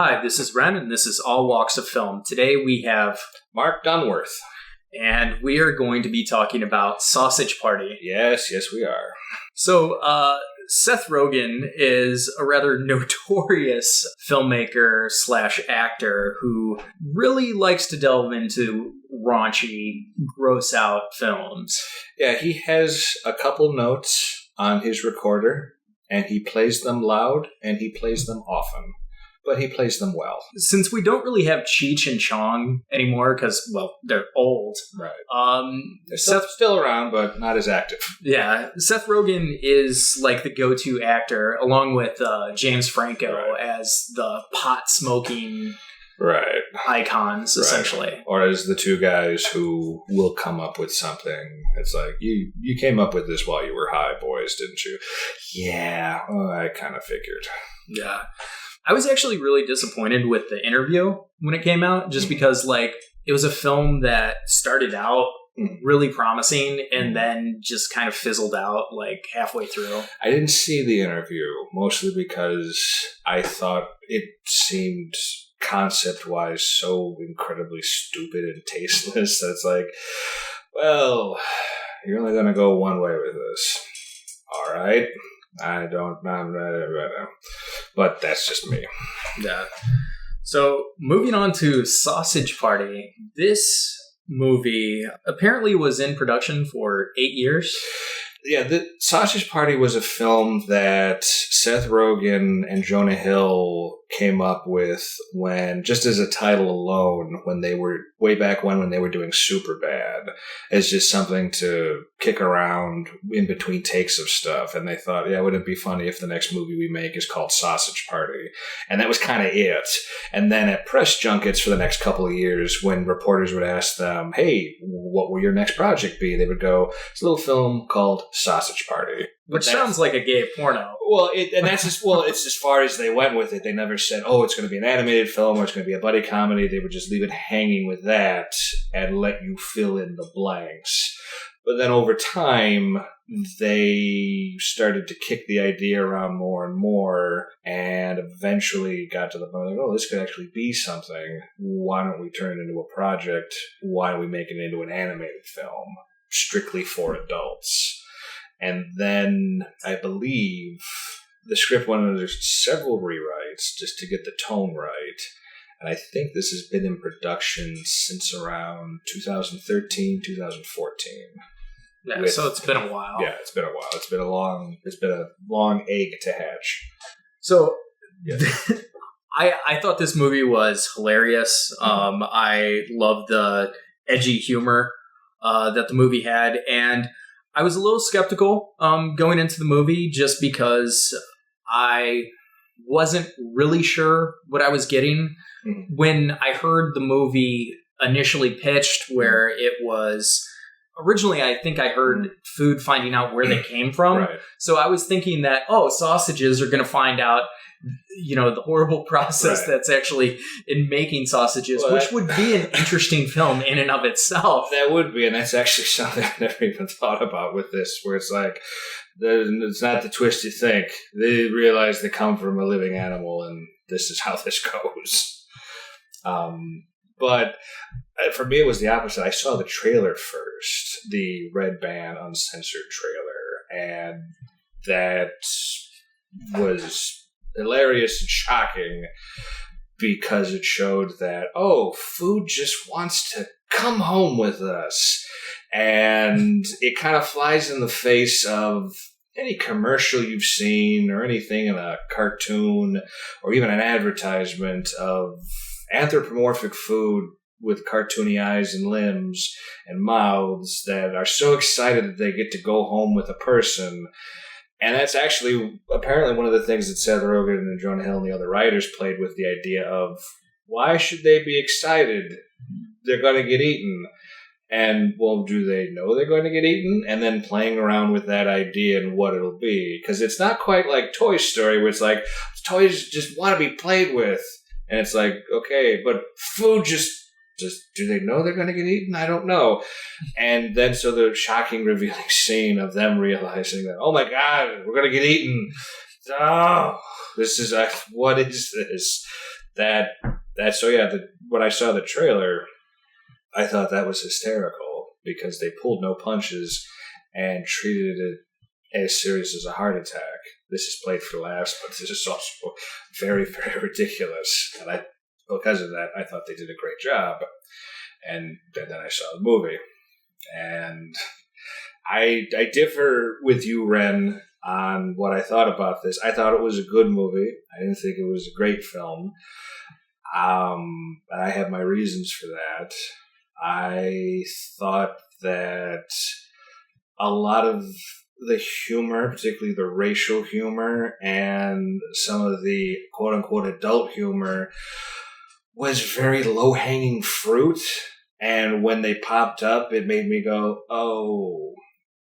Hi, this is Ren, and this is All Walks of Film. Today we have Marc Dunworth. And we are going to be talking about Sausage Party. Yes, we are. So, Seth Rogen is a rather notorious filmmaker slash actor who really likes to delve into raunchy, gross out films. Yeah, he has a couple notes on his recorder, and he plays them loud, and he plays them often. But he plays them well. Since we don't really have Cheech and Chong anymore, because, well, they're old. Right. They're still around, but not as active. Yeah. Seth Rogen is like the go-to actor, along with James Franco as the pot-smoking icons, essentially. Or as the two guys who will come up with something. It's like, you came up with this while you were high, boys, didn't you? Yeah, well, I kind of figured. Yeah. I was actually really disappointed with The Interview when it came out, just because, like, it was a film that started out really promising and then just kind of fizzled out, like, halfway through. I didn't see The Interview, mostly because I thought it seemed concept-wise so incredibly stupid and tasteless that it's like, well, you're only going to go one way with this. All right. But that's just me. Yeah. So, moving on to Sausage Party. This movie apparently was in production for 8 years. Yeah, the Sausage Party was a film that Seth Rogen and Jonah Hill came up with when, just as a title alone, when they were, way back when they were doing Superbad, as just something to kick around in between takes of stuff. And they thought, yeah, wouldn't it be funny if the next movie we make is called Sausage Party? And that was kind of it. And then at press junkets for the next couple of years, when reporters would ask them, hey, what will your next project be? They would go, it's a little film called Sausage Party. Which sounds like a gay porno. Well, it's as far as they went with it. They never said, oh, it's going to be an animated film or it's going to be a buddy comedy. They would just leave it hanging with that and let you fill in the blanks. But then over time, they started to kick the idea around more and more and eventually got to the point like, oh, this could actually be something. Why don't we turn it into a project? Why don't we make it into an animated film strictly for adults? And then I believe the script went under several rewrites just to get the tone right. And I think this has been in production since around 2013, 2014. Yeah, so it's been a while. Yeah, it's been a while. It's been a long egg to hatch. So I thought this movie was hilarious. I loved the edgy humor that the movie had, and I was a little skeptical going into the movie just because I wasn't really sure what I was getting when I heard the movie initially pitched, where it was originally, I think I heard food finding out where they came from. Right. So I was thinking that, sausages are going to find out, the horrible process that's actually in making sausages, which would be an interesting film in and of itself. That would be, and that's actually something I never even thought about with this, where it's like, it's not the twist you think. They realize they come from a living animal, and this is how this goes. But for me, it was the opposite. I saw the trailer first, the Red Band uncensored trailer, and that was hilarious and shocking because it showed that, food just wants to come home with us. And it kind of flies in the face of any commercial you've seen or anything in a cartoon or even an advertisement of anthropomorphic food with cartoony eyes and limbs and mouths that are so excited that they get to go home with a person. And that's actually apparently one of the things that Seth Rogen and Jonah Hill and the other writers played with, the idea of, why should they be excited? They're going to get eaten. And, well, do they know they're going to get eaten? And then playing around with that idea and what it'll be. Because it's not quite like Toy Story, where it's like, toys just want to be played with. And it's like, okay, but food just do they know they're going to get eaten? I don't know. And then so the shocking, revealing scene of them realizing that, oh my God, we're going to get eaten. Oh, this is, what is this? When I saw the trailer, I thought that was hysterical because they pulled no punches and treated it as serious as a heart attack. This is played for laughs, but this is also very, very ridiculous. And because of that, I thought they did a great job. And then I saw the movie. And I differ with you, Ren, on what I thought about this. I thought it was a good movie. I didn't think it was a great film. And I have my reasons for that. I thought that a lot of the humor, particularly the racial humor and some of the quote-unquote adult humor, was very low-hanging fruit. And when they popped up, it made me go, oh,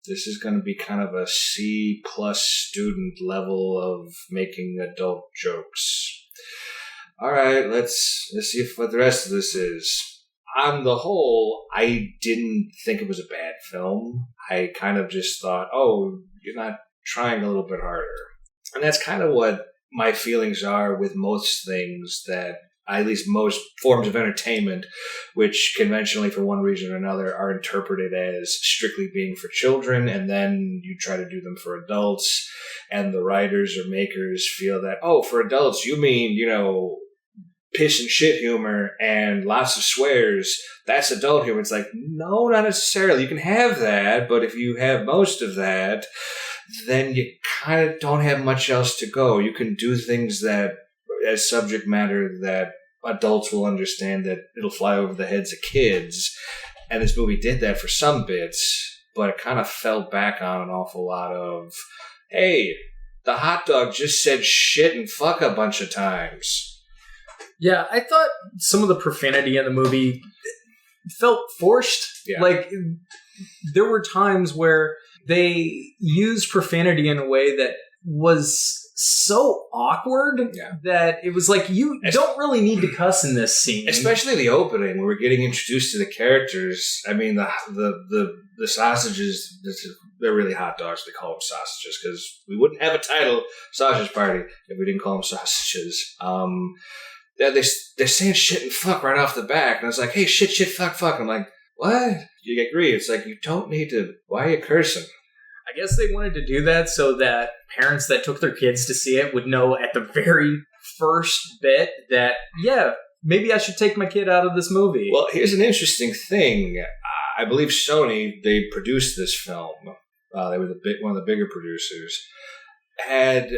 this is going to be kind of a C+ student level of making adult jokes. All right, let's see what the rest of this is. On the whole, I didn't think it was a bad film. I kind of just thought, oh, you're not trying a little bit harder. And that's kind of what my feelings are with most things that, at least most forms of entertainment, which conventionally, for one reason or another, are interpreted as strictly being for children, and then you try to do them for adults, and the writers or makers feel that, oh, for adults, you mean, piss and shit humor and lots of swears, that's adult humor. It's like, no, not necessarily. You can have that, but if you have most of that, then you kind of don't have much else to go. You can do things that, as subject matter, that adults will understand, that it'll fly over the heads of kids. And this movie did that for some bits, but it kind of fell back on an awful lot of, hey, the hot dog just said shit and fuck a bunch of times. Yeah, I thought some of the profanity in the movie felt forced. Yeah. Like, there were times where they used profanity in a way that was so awkward that it was like, you don't really need to cuss in this scene. Especially the opening, where we're getting introduced to the characters. I mean, the sausages, they're really hot dogs. They call them sausages because we wouldn't have a title, Sausage Party, if we didn't call them sausages. They're saying shit and fuck right off the back. And I was like, hey, shit, fuck. I'm like, what? You get grief. It's like, you don't need to. Why are you cursing? I guess they wanted to do that so that parents that took their kids to see it would know at the very first bit that, yeah, maybe I should take my kid out of this movie. Well, here's an interesting thing. I believe Sony, they produced this film. They were one of the bigger producers. Had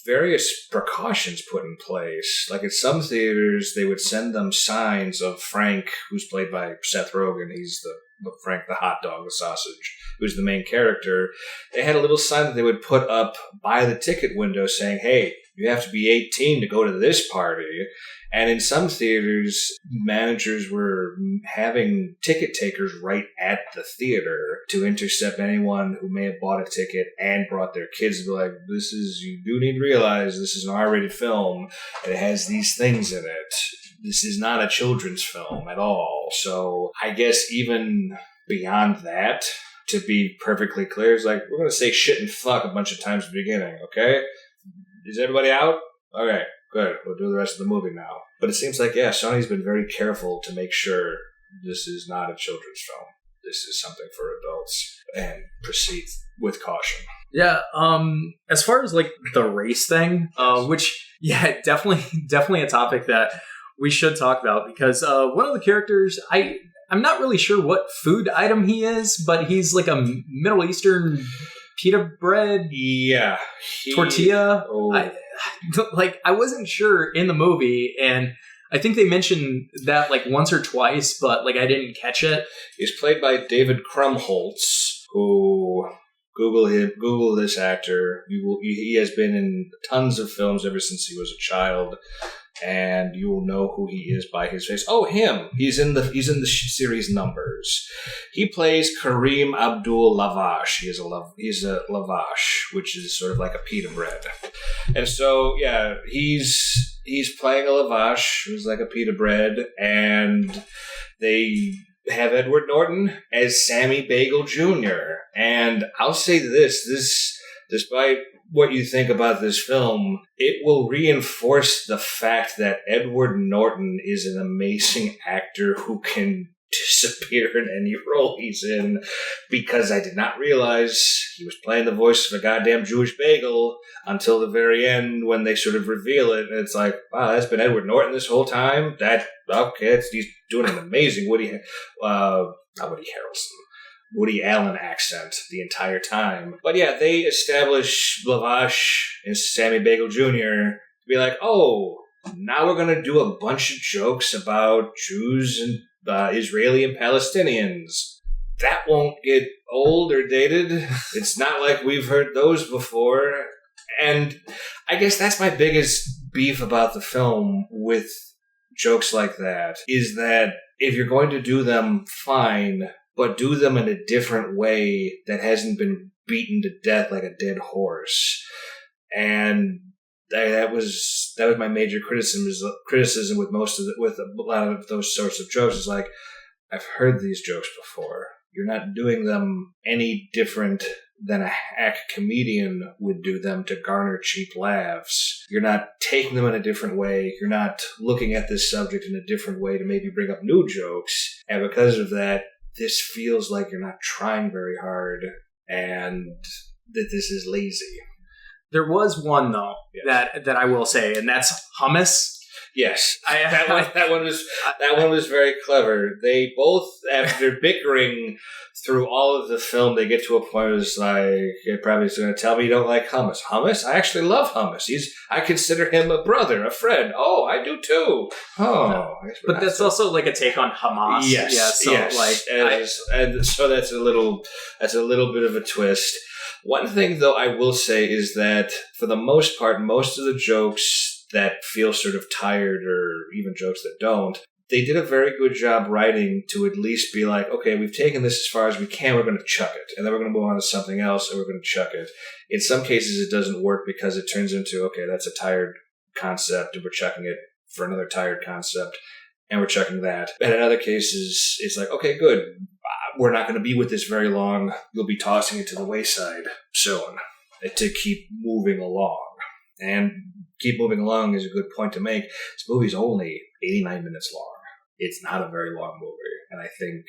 various precautions put in place. Like at some theaters, they would send them signs of Frank, who's played by Seth Rogen. He's the Frank, the hot dog, the sausage, who's the main character. They had a little sign that they would put up by the ticket window saying, hey, you have to be 18 to go to this party. And in some theaters, managers were having ticket takers right at the theater to intercept anyone who may have bought a ticket and brought their kids to be like, you do need to realize this is an R-rated film. And it has these things in it. This is not a children's film at all. So I guess even beyond that, to be perfectly clear, is like, we're going to say shit and fuck a bunch of times at the beginning, okay? Is everybody out? Okay, good. We'll do the rest of the movie now. But it seems like, Sony's been very careful to make sure this is not a children's film. This is something for adults. And proceed with caution. Yeah, as far as like the race thing, which, definitely a topic that we should talk about, because one of the characters, I'm not really sure what food item he is, but he's like a Middle Eastern pita bread, tortilla. Oh. I wasn't sure in the movie, and I think they mentioned that like once or twice, but like I didn't catch it. He's played by David Krumholtz, who Google this actor. He has been in tons of films ever since he was a child, and you will know who he is by his face. Oh, him! He's in the series Numbers. He plays Kareem Abdul Lavash. He's a lavash, which is sort of like a pita bread. And so, he's playing a lavash, who's like a pita bread, and they have Edward Norton as Sammy Bagel Jr. And I'll say this, despite what you think about this film, it will reinforce the fact that Edward Norton is an amazing actor who can disappear in any role he's in, because I did not realize he was playing the voice of a goddamn Jewish bagel until the very end when they sort of reveal it. And it's like, wow, that's been Edward Norton this whole time? He's doing an amazing not Woody Harrelson, Woody Allen accent the entire time. But yeah, they establish Lavash and Sammy Bagel Jr. to be like, oh, now we're going to do a bunch of jokes about Jews and Israeli and Palestinians. That won't get old or dated. It's not like we've heard those before. And I guess that's my biggest beef about the film with jokes like that, is that if you're going to do them, fine, but do them in a different way that hasn't been beaten to death like a dead horse. And that was my major criticism with with a lot of those sorts of jokes. Is like, I've heard these jokes before. You're not doing them any different than a hack comedian would do them to garner cheap laughs. You're not taking them in a different way. You're not looking at this subject in a different way to maybe bring up new jokes. And because of that, this feels like you're not trying very hard and that this is lazy. There was one, though, yes, that I will say, and that's hummus. Yes, that one was very clever. They both, after bickering through all of the film, they get to a point where it's like, you're probably going to tell me you don't like hummus. Hummus? I actually love hummus. I consider him a brother, a friend. Oh, I do too. Oh, but that's also like a take on Hamas. Yes, yeah, so yes. And so that's a little bit of a twist. One thing, though, I will say is that for the most part, most of the jokes that feel sort of tired, or even jokes that don't, they did a very good job writing to at least be like, okay, we've taken this as far as we can, we're going to chuck it. And then we're going to move on to something else, and we're going to chuck it. In some cases, it doesn't work because it turns into, okay, that's a tired concept, and we're chucking it for another tired concept, and we're chucking that. And in other cases, it's like, okay, good. We're not going to be with this very long. You'll be tossing it to the wayside soon to keep moving along. And keep moving along is a good point to make. This movie's only 89 minutes long. It's not a very long movie. And I think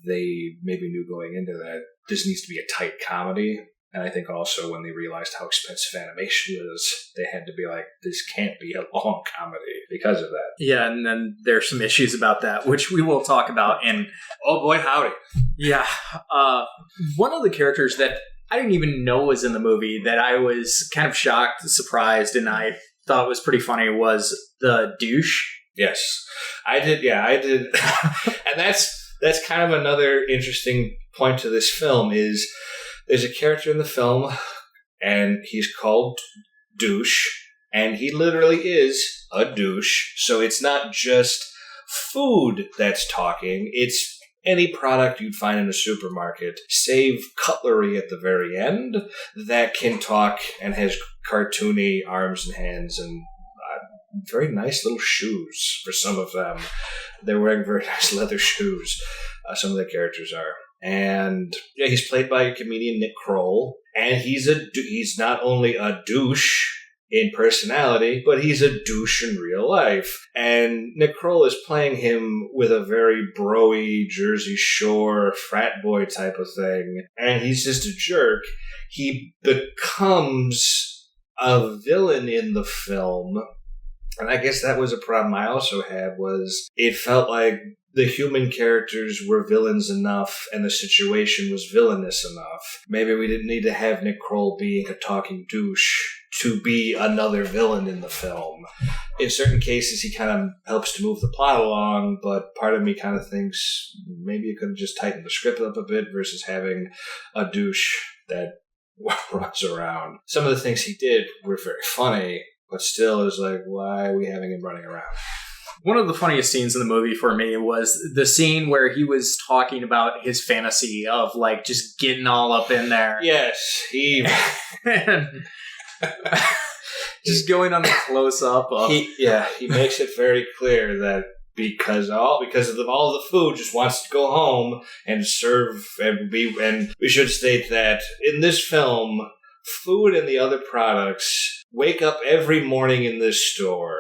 they maybe knew going into that this needs to be a tight comedy. And I think also when they realized how expensive animation is, they had to be like, this can't be a long comedy because of that. Yeah, and then there's some issues about that, which we will talk about. And oh boy, howdy. Yeah. One of the characters that I didn't even know was in the movie that I was kind of shocked, surprised, and I thought was pretty funny was the douche. Yes, I did. Yeah, I did. And that's kind of another interesting point to this film is there's a character in the film and he's called Douche, and he literally is a douche. So it's not just food that's talking, it's any product you'd find in a supermarket, save cutlery at the very end, that can talk and has cartoony arms and hands and very nice little shoes for some of them. They're wearing very nice leather shoes, some of the characters are. And yeah, he's played by comedian Nick Kroll, and he's not only a douche in personality, but he's a douche in real life. And Nick Kroll is playing him with a very bro-y Jersey Shore frat boy type of thing, and he's just a jerk. He becomes a villain in the film, and I guess that was a problem I also had, was it felt like the human characters were villains enough and the situation was villainous enough. Maybe we didn't need to have Nick Kroll being a talking douche to be another villain in the film. In certain cases, he kind of helps to move the plot along, but part of me kind of thinks maybe you could have just tightened the script up a bit versus having a douche that runs around. Some of the things he did were very funny, but still, it was like, why are we having him running around? One of the funniest scenes in the movie for me was the scene where he was talking about his fantasy of, like, just getting all up in there. Yes, he... just going on the close-up of... He makes it very clear that because of all the food, just wants to go home and serve and we should state that in this film, food and the other products wake up every morning in this store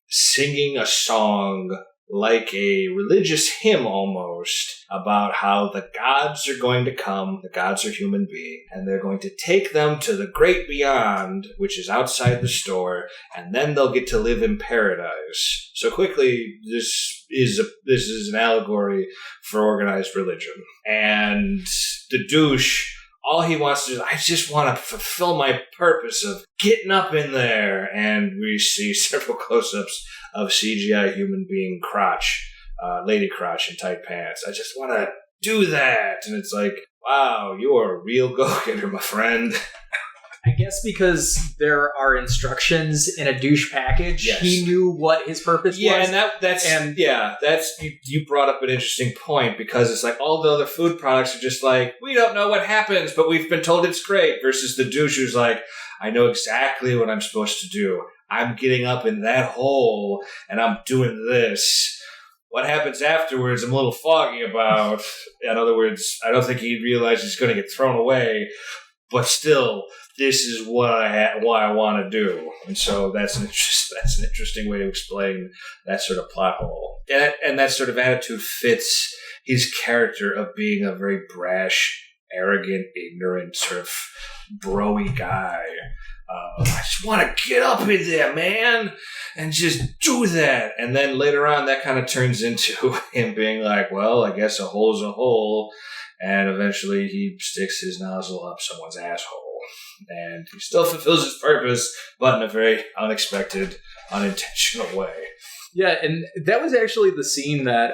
singing a song like a religious hymn almost about how the gods are going to come, the gods are human beings, and they're going to take them to the great beyond, which is outside the store, and then they'll get to live in paradise. So quickly, this is an allegory for organized religion. And the douche, all he wants to do is, I just want to fulfill my purpose of getting up in there. And we see several close-ups of CGI human being crotch, lady crotch in tight pants. I just want to do that. And it's like, wow, you are a real go-getter, my friend. I guess because there are instructions in a douche package, yes. He knew what his purpose was. Yeah, and you brought up an interesting point, because it's like all the other food products are just like, we don't know what happens, but we've been told it's great, versus the douche who's like, I know exactly what I'm supposed to do. I'm getting up in that hole and I'm doing this. What happens afterwards, I'm a little foggy about. In other words, I don't think he realizes he's going to get thrown away, but still, this is what I want to do. And so that's an interesting way to explain that sort of plot hole. And that sort of attitude fits his character of being a very brash, arrogant, ignorant, sort of bro-y guy. I just want to get up in there, man, and just do that. And then later on, that kind of turns into him being like, well, I guess a hole's a hole. And eventually he sticks his nozzle up someone's asshole. And he still fulfills his purpose, but in a very unexpected, unintentional way. Yeah, and that was actually the scene that,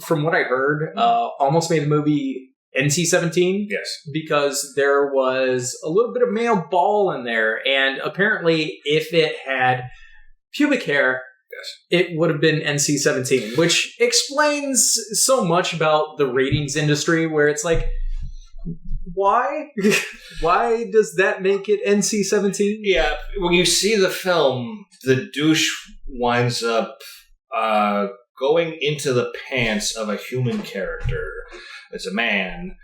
from what I heard, almost made the movie NC-17. Yes. Because there was a little bit of male ball in there, and apparently if it had pubic hair, it would have been NC-17, which explains so much about the ratings industry, where it's like, why? Why does that make it NC-17? Yeah, when you see the film, the douche winds up going into the pants of a human character. It's a man,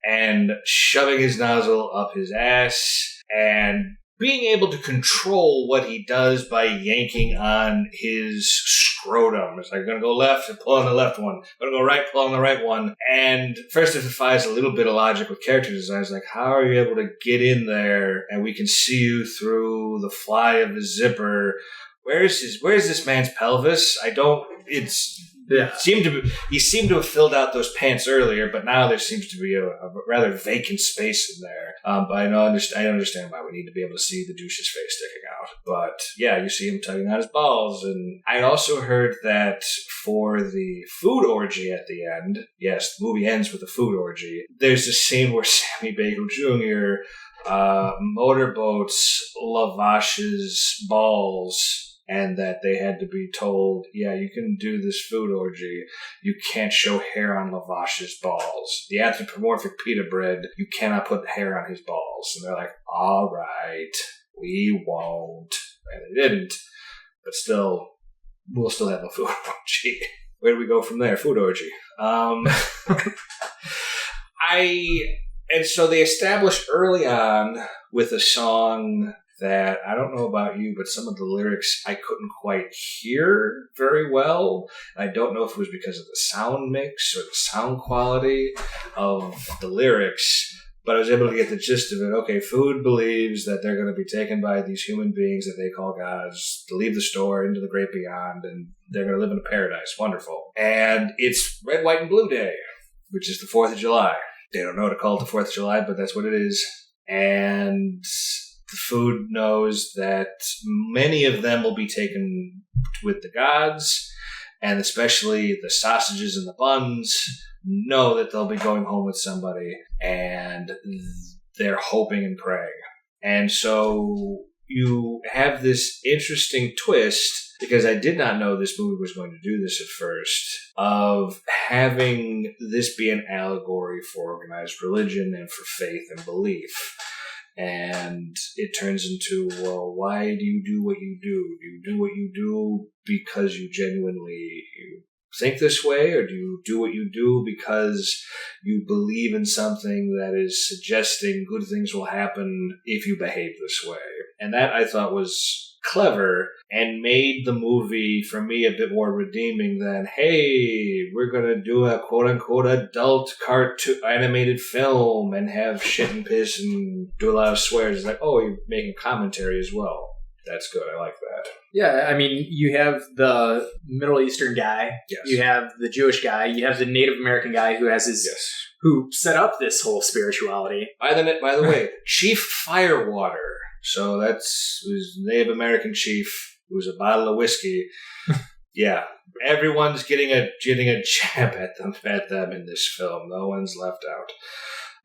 and shoving his nozzle up his ass, and being able to control what he does by yanking on his scrotum. It's like, I'm going to go left and pull on the left one. I'm going to go right, pull on the right one. And first it defies a little bit of logic with character design. It's like, how are you able to get in there and we can see you through the fly of the zipper? Where's this man's pelvis? He seemed to have filled out those pants earlier, but now there seems to be a rather vacant space in there. But I understand why we need to be able to see the douche's face sticking out. But yeah, you see him tugging on his balls. And I also heard that for the food orgy at the end, yes, the movie ends with a food orgy, there's a scene where Sammy Baker Jr. Motorboats Lavash's balls, and that they had to be told, yeah, you can do this food orgy. You can't show hair on Lavash's balls. The anthropomorphic pita bread, you cannot put hair on his balls. And they're like, all right, we won't. And they didn't. But still, we'll still have a food orgy. Where do we go from there? Food orgy. And so they established early on with a song that, I don't know about you, but some of the lyrics I couldn't quite hear very well. I don't know if it was because of the sound mix or the sound quality of the lyrics, but I was able to get the gist of it. Okay, food believes that they're going to be taken by these human beings that they call gods to leave the store into the great beyond, and they're going to live in a paradise. Wonderful. And it's Red, White, and Blue Day, which is the 4th of July. They don't know to call it the 4th of July, but that's what it is. And the food knows that many of them will be taken with the gods, and especially the sausages and the buns know that they'll be going home with somebody, and they're hoping and praying. And so you have this interesting twist, because I did not know this movie was going to do this at first, of having this be an allegory for organized religion and for faith and belief. And it turns into, well, why do you do what you do? Do you do what you do because you genuinely think this way, or do you do what you do because you believe in something that is suggesting good things will happen if you behave this way? And that I thought was clever and made the movie for me a bit more redeeming than, hey, we're going to do a quote-unquote adult cartoon animated film and have shit and piss and do a lot of swears. It's like, oh, you're making commentary as well. That's good. I like that. Yeah, I mean, you have the Middle Eastern guy, Yes. You have the Jewish guy, you have the Native American guy who has his, Yes. who set up this whole spirituality. By the way, Chief Firewater. So was Native American chief. It was a bottle of whiskey. Yeah, everyone's getting a jab at them in this film. No one's left out.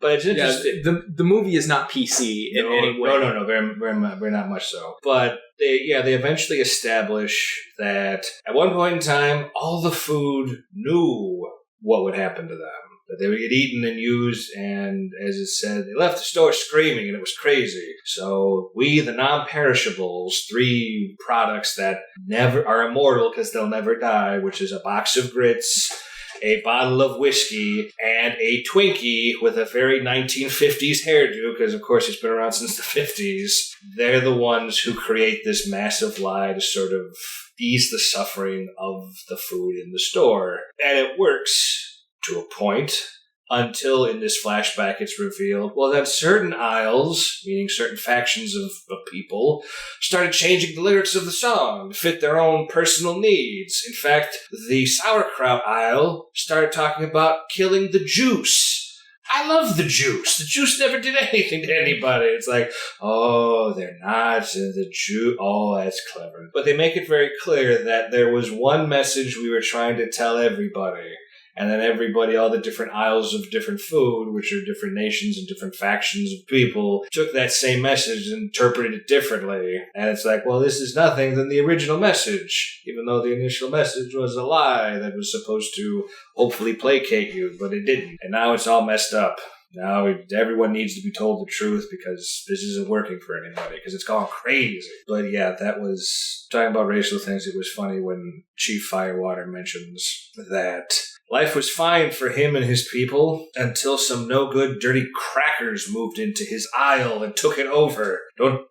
But it's interesting. Yeah, the movie is not PC in any way. No, very not much so. But they eventually establish that at one point in time, all the food knew what would happen to them. That they would get eaten and used, and as it said, they left the store screaming, and it was crazy. So we, the non-perishables, 3 products that never are immortal because they'll never die, which is a box of grits, a bottle of whiskey, and a Twinkie with a very 1950s hairdo, because of course it's been around since the 50s. They're the ones who create this massive lie to sort of ease the suffering of the food in the store. And it works to a point, until in this flashback it's revealed, well, that certain aisles, meaning certain factions of people, started changing the lyrics of the song to fit their own personal needs. In fact, the sauerkraut aisle started talking about killing the juice. I love the juice. The juice never did anything to anybody. It's like, oh, they're not the juice. Oh, that's clever. But they make it very clear that there was one message we were trying to tell everybody. And then everybody, all the different aisles of different food, which are different nations and different factions of people, took that same message and interpreted it differently. And it's like, well, this is nothing than the original message, even though the initial message was a lie that was supposed to hopefully placate you, but it didn't. And now it's all messed up. Now everyone needs to be told the truth because this isn't working for anybody, because it's gone crazy. But yeah, that was, talking about racial things, it was funny when Chief Firewater mentions that life was fine for him and his people until some no-good, dirty crackers moved into his aisle and took it over. Don't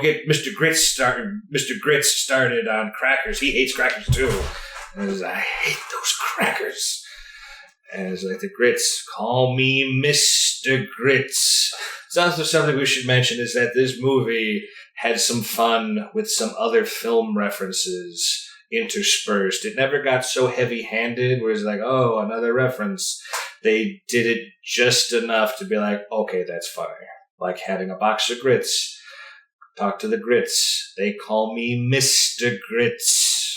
get Mr. Grits started on crackers. He hates crackers too. And I hate those crackers. And it's like, the Grits, call me Mr. Grits. It's also something we should mention is that this movie had some fun with some other film references interspersed. It never got so heavy-handed where it's like, oh, another reference. They did it just enough to be like, okay, that's funny. Like having a box of grits. Talk to the Grits. They call me Mr. Grits.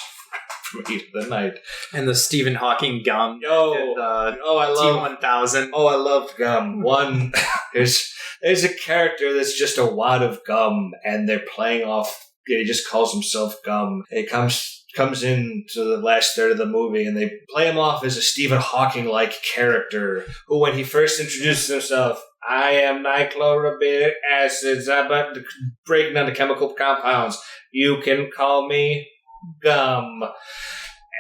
From Heat of the Night. And the Stephen Hawking gum. I love T-1000. Oh, I loved gum. One, there's a character that's just a wad of gum, and they're playing off. He just calls himself Gum. It comes into the last third of the movie, and they play him off as a Stephen Hawking-like character, who, when he first introduces himself, I am nichlorobic acids, about breaking down the chemical compounds. You can call me Gum.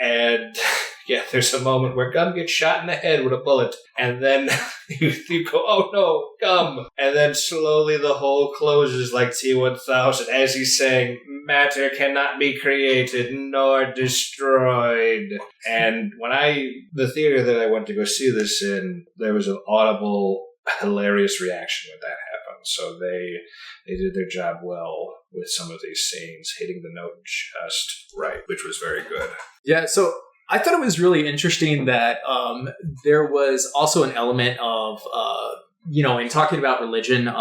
And yeah, there's a moment where Gum gets shot in the head with a bullet, and then you go, oh no, Gum. And then slowly the hole closes like T-1000 as he's saying, matter cannot be created nor destroyed. And the theater that I went to go see this in, there was an audible, hilarious reaction when that happened. So they did their job well with some of these scenes, hitting the note just right, which was very good. Yeah, so I thought it was really interesting that there was also an element of, in talking about religion,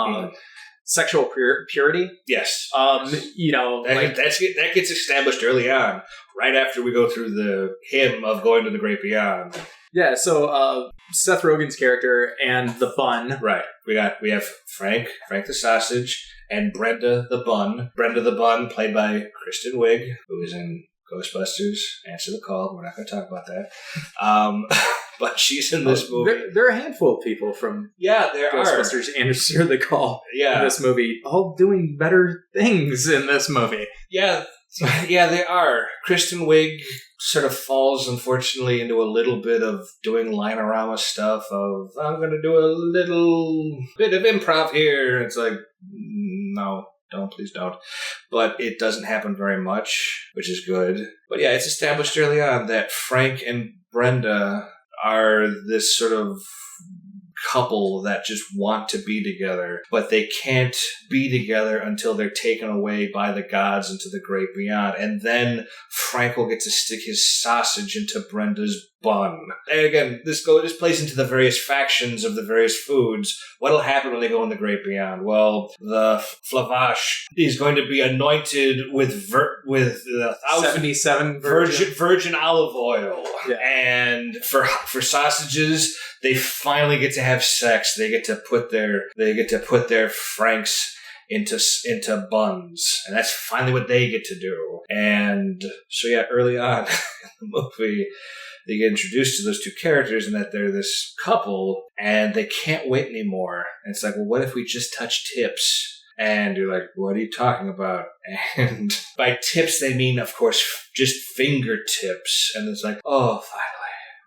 sexual purity. Yes. That gets established early on, right after we go through the hymn of going to the great beyond. Yeah, so Seth Rogen's character and the bun. Right. We have Frank the sausage, and Brenda the bun. Brenda the bun, played by Kristen Wiig, who is in Ghostbusters. Answer the call. We're not going to talk about that. But she's in this movie. There are a handful of people from Ghostbusters and Answer the Call in this movie, all doing better things in this movie. Yeah, Yeah, they are. Kristen Wiig sort of falls, unfortunately, into a little bit of doing line-orama stuff of, I'm going to do a little bit of improv here. It's like, no, please don't. But it doesn't happen very much, which is good. But yeah, it's established early on that Frank and Brenda are this sort of couple that just want to be together, but they can't be together until they're taken away by the gods into the great beyond. And then Frank will get to stick his sausage into Brenda's bun. And again, this plays into the various factions of the various foods. What'll happen when they go in the great beyond? Well, the Flavash is going to be anointed with 77 virgin olive oil. Yeah. And for sausages, they finally get to have sex. They get to put their Franks into buns, and that's finally what they get to do. And so yeah, early on in the movie, they get introduced to those two characters and that they're this couple, and they can't wait anymore. And it's like, well, what if we just touch tips? And you're like, what are you talking about? And by tips, they mean, of course, just fingertips. And it's like, oh, finally.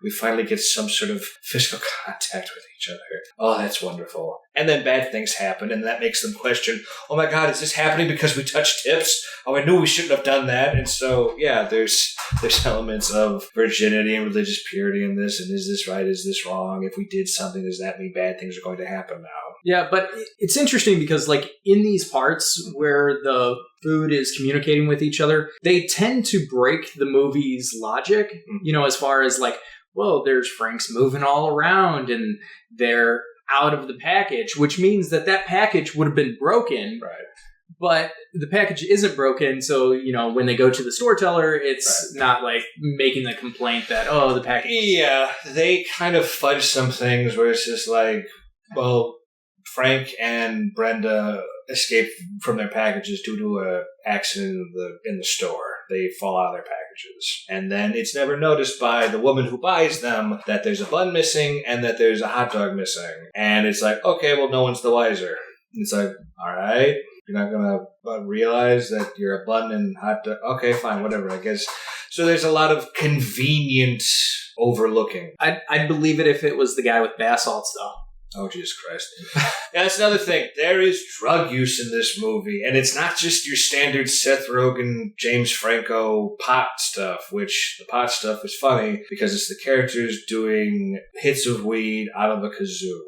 We finally get some sort of physical contact with each other. Oh, that's wonderful. And then bad things happen, and that makes them question, oh my God, is this happening because we touched tips? Oh, I knew we shouldn't have done that. And so, yeah, there's elements of virginity and religious purity in this, and is this right, is this wrong? If we did something, does that mean bad things are going to happen now? Yeah, but it's interesting because, like, in these parts where the food is communicating with each other, they tend to break the movie's logic, as far as, like, well, there's Franks moving all around and they're out of the package, which means that package would have been broken. Right. But the package isn't broken, so, when they go to the store teller, it's not like making the complaint that, oh, the package... Yeah, they kind of fudge some things where it's just like, well, Frank and Brenda escape from their packages due to an accident in the store. They fall out of their packages. And then it's never noticed by the woman who buys them that there's a bun missing and that there's a hot dog missing. And it's like, okay, well, no one's the wiser. It's like, all right, you're not going to realize that you're a bun and hot dog. Okay, fine, whatever, I guess. So there's a lot of convenient overlooking. I'd believe it if it was the guy with bath salts, though. Oh, Jesus Christ. And that's another thing. There is drug use in this movie, and it's not just your standard Seth Rogen, James Franco pot stuff, which the pot stuff is funny because it's the characters doing hits of weed out of a kazoo.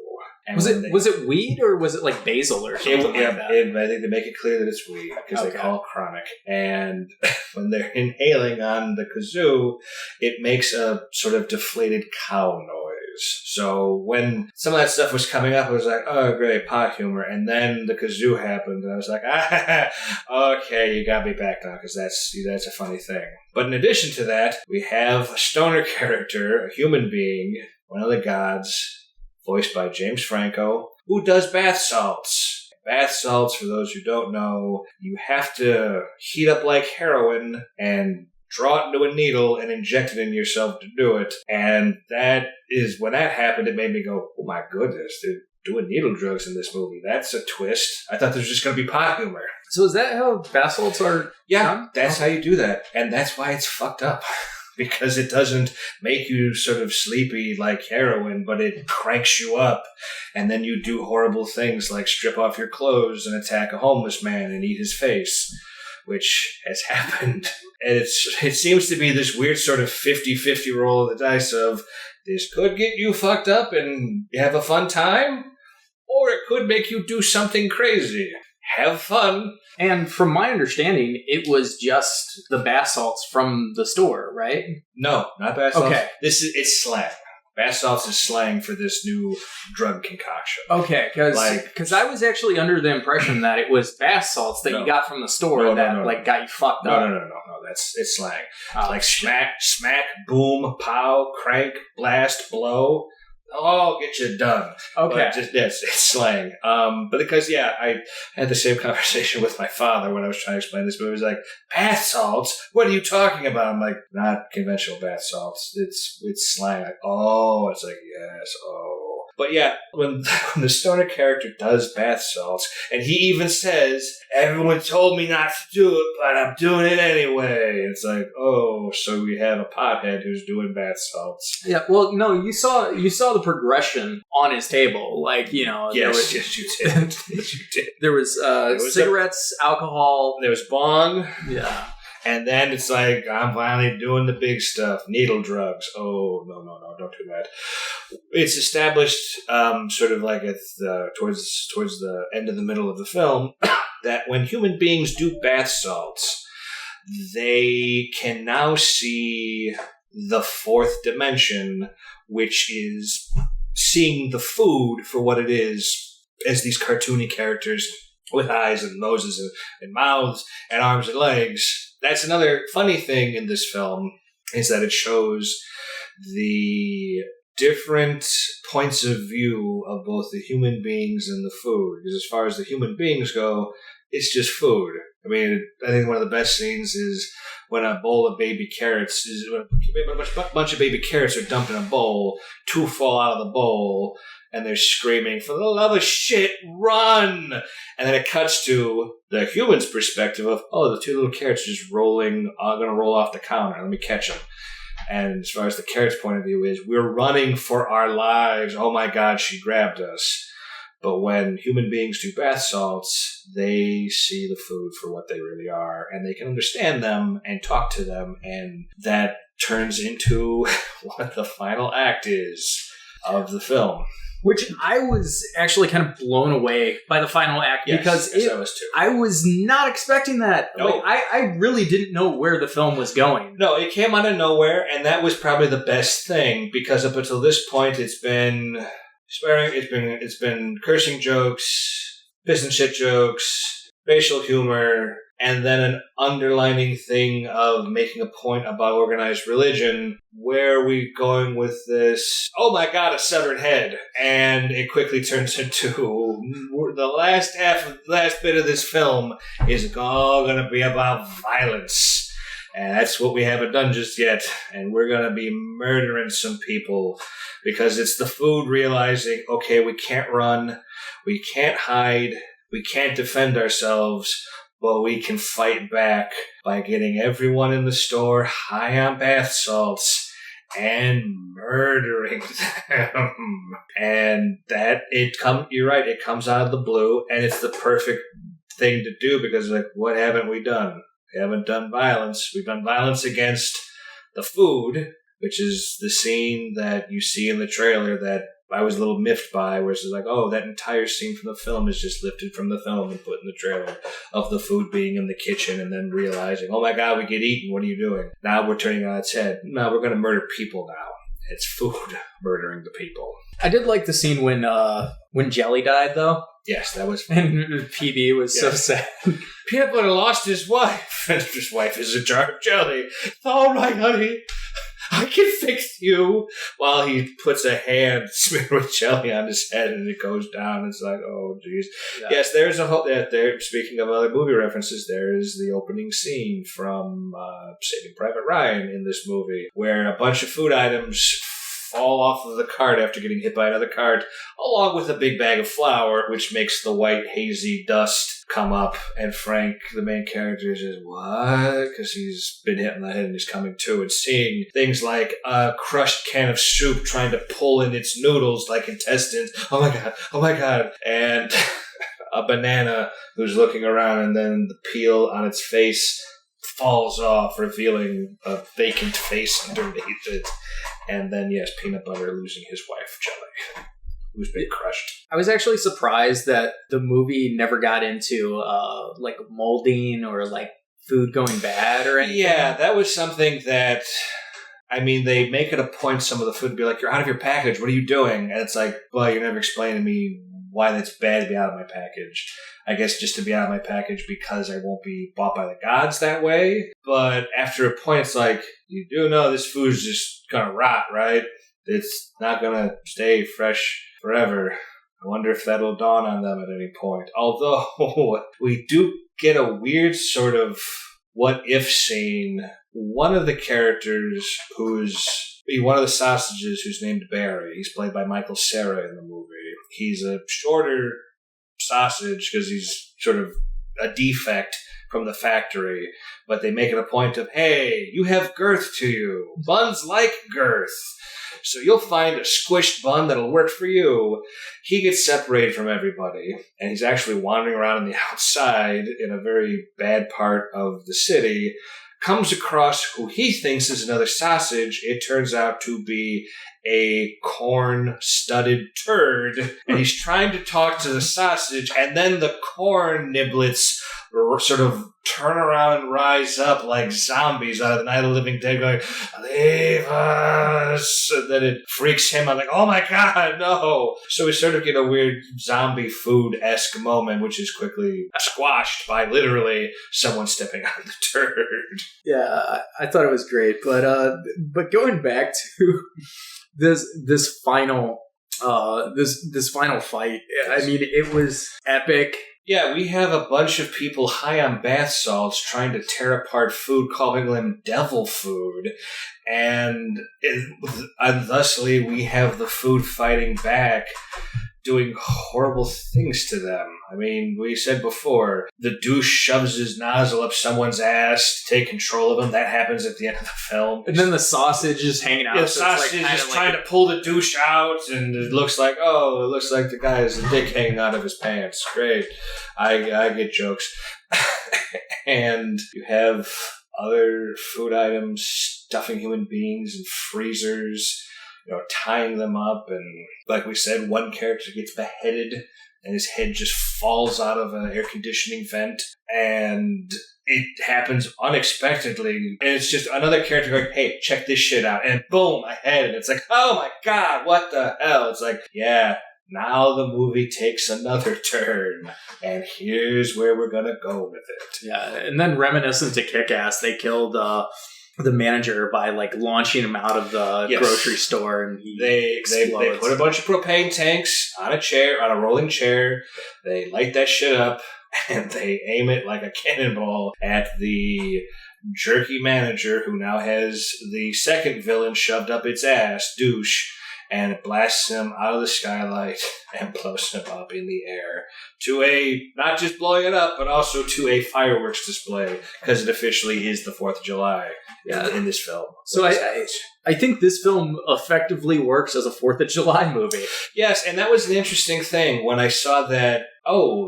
And was it weed or was it like basil or something like that? I think they make it clear that it's weed because they call it chronic. And when they're inhaling on the kazoo, it makes a sort of deflated cow noise. So when some of that stuff was coming up, I was like, oh, great, pot humor. And then the kazoo happened, and I was like, okay, you got me back now, because that's a funny thing. But in addition to that, we have a stoner character, a human being, one of the gods, voiced by James Franco, who does bath salts. Bath salts, for those who don't know, you have to heat up like heroin and draw it into a needle and inject it in yourself to do it. And that is, when that happened, it made me go, oh my goodness, they're doing needle drugs in this movie. That's a twist. I thought there was just going to be pot humor. So is that how bath salts are done? That's how you do that. And that's why it's fucked up. Because it doesn't make you sort of sleepy like heroin, but it cranks you up. And then you do horrible things like strip off your clothes and attack a homeless man and eat his face, which has happened. And it seems to be this weird sort of 50-50 roll of the dice of this could get you fucked up and have a fun time, or it could make you do something crazy. Have fun. And from my understanding, it was just the bath salts from the store, right? No, not bath salts. Okay. It's slang. Bath salts is slang for this new drug concoction. Okay, because I was actually under the impression that it was bath salts that you got from the store that got you fucked up. No. It's slang. Like smack, boom, pow, crank, blast, blow. Oh, get you done. Okay. But it's slang. But because, I had the same conversation with my father when I was trying to explain this movie. He was like, bath salts? What are you talking about? I'm like, not conventional bath salts. It's slang. Like, oh, it's like, yes, oh. But yeah, when the stoner character does bath salts, and he even says, everyone told me not to do it, but I'm doing it anyway. It's like, oh, so we have a pothead who's doing bath salts. Yeah, well, no, you saw the progression on his table. Like, you know, yes, you did. Yes, you did. There was cigarettes, alcohol. There was bong. Yeah. And then it's like, I'm finally doing the big stuff. Needle drugs. Oh, no, don't do that. It's established sort of like towards the end of the middle of the film that when human beings do bath salts, they can now see the fourth dimension, which is seeing the food for what it is as these cartoony characters with eyes and noses and mouths and arms and legs. That's another funny thing in this film, is that it shows the different points of view of both the human beings and the food. Because as far as the human beings go, it's just food. I mean, I think one of the best scenes is when a bowl of baby carrots a bunch of baby carrots are dumped in a bowl, 2 fall out of the bowl, and they're screaming, for the love of shit, run! And then it cuts to the human's perspective of, oh, the 2 little carrots are just going to roll off the counter. Let me catch them. And as far as the carrot's point of view is, we're running for our lives. Oh my God, she grabbed us. But when human beings do bath salts, they see the food for what they really are, and they can understand them and talk to them, and that turns into what the final act is of the film. Which I was actually kind of blown away by the final act, because I was not expecting that. No. Like, I really didn't know where the film was going. No, it came out of nowhere, and that was probably the best thing, because up until this point, it's been swearing, it's been cursing jokes, piss and shit jokes, facial humor, and then an underlining thing of making a point about organized religion. Where are we going with this? Oh my God, a severed head. And it quickly turns into the last bit of this film is all going to be about violence. And that's what we haven't done just yet. And we're going to be murdering some people, because it's the food realizing, okay, we can't run, we can't hide, we can't defend ourselves, but we can fight back by getting everyone in the store high on bath salts and murdering them. And you're right, it comes out of the blue, and it's the perfect thing to do, because like, what haven't we done? We haven't done violence. We've done violence against the food, which is the scene that you see in the trailer that I was a little miffed by, where it's like, oh, that entire scene from the film is just lifted from the film and put in the trailer, of the food being in the kitchen and then realizing, oh my God, we get eaten, what are you doing? Now we're turning it on its head. No, we're going to murder people now. It's food murdering the people. I did like the scene when Jelly died, though. Yes, that was fun. And PB was so sad. Peanut Butter lost his wife, and his wife is a jar of jelly. All right, honey, I can fix you. While he puts a hand smeared with jelly on his head, and it goes down. It's like, oh, jeez. Yeah. Yes, there's a whole. There. Speaking of other movie references, there is the opening scene from Saving Private Ryan in this movie, where a bunch of food items fall off of the cart after getting hit by another cart, along with a big bag of flour, which makes the white hazy dust come up. And Frank, the main character, says, what? Because he's been hit in the head and he's coming to, and seeing things like a crushed can of soup trying to pull in its noodles like intestines. Oh my God. And a banana who's looking around, and then the peel on its face falls off, revealing a vacant face underneath it. And then, yes, Peanut Butter losing his wife, Jelly, who's been crushed. I was actually surprised that the movie never got into, like, molding or, like, food going bad or anything. Yeah, that was something that, I mean, they make it a point, some of the food, to be like, you're out of your package, what are you doing? And it's like, well, you never explained to me why that's bad to be out of my package. I guess just to be out of my package because I won't be bought by the gods that way. But after a point, it's like, you do know this food's just gonna rot, right? It's not gonna stay fresh forever. I wonder if that'll dawn on them at any point. Although, we do get a weird sort of what-if scene. One of the characters who's one of the sausages who's named Barry. He's played by Michael Cera in the movie. He's a shorter sausage because he's sort of a defect from the factory, but they make it a point of, hey, you have girth to you. Buns like girth. So you'll find a squished bun that'll work for you. He gets separated from everybody, and he's actually wandering around on the outside in a very bad part of the city, comes across who he thinks is another sausage. It turns out to be a corn-studded turd, and he's trying to talk to the sausage, and then the corn niblets sort of turn around and rise up like zombies out of the Night of the Living Dead going, leave us! And then it freaks him out like, oh my god, no! So we sort of get a weird zombie food-esque moment, which is quickly squashed by literally someone stepping on the turd. Yeah, I thought it was great, but going back to this final fight, I mean, it was epic. Yeah, we have a bunch of people high on bath salts trying to tear apart food, calling them devil food. And thusly, we have the food fighting back, doing horrible things to them. I mean, we said before, the douche shoves his nozzle up someone's ass to take control of him. That happens at the end of the film. And then the sausage is hanging out. Yeah, the sausage is just trying to pull the douche out, and it looks like the guy has a dick hanging out of his pants. Great. I get jokes. And you have other food items stuffing human beings in freezers, tying them up, and like we said, one character gets beheaded and his head just falls out of an air conditioning vent, and it happens unexpectedly, and it's just another character going, hey, check this shit out, and boom, a head, and it's like, oh my god, what the hell? It's like, yeah, now the movie takes another turn, and here's where we're gonna go with it. Yeah, and then reminiscent to Kick-Ass, they killed the manager by launching him out of the grocery store, and they put a bunch of propane tanks on a rolling chair. They light that shit up, and they aim it like a cannonball at the jerky manager, who now has the second villain shoved up its ass, douche, and it blasts him out of the skylight and blows him up in the air to not just blowing it up, but also to a fireworks display, because it officially is the 4th of July in this film. So I think this film effectively works as a 4th of July movie. Yes, and that was an interesting thing when I saw that,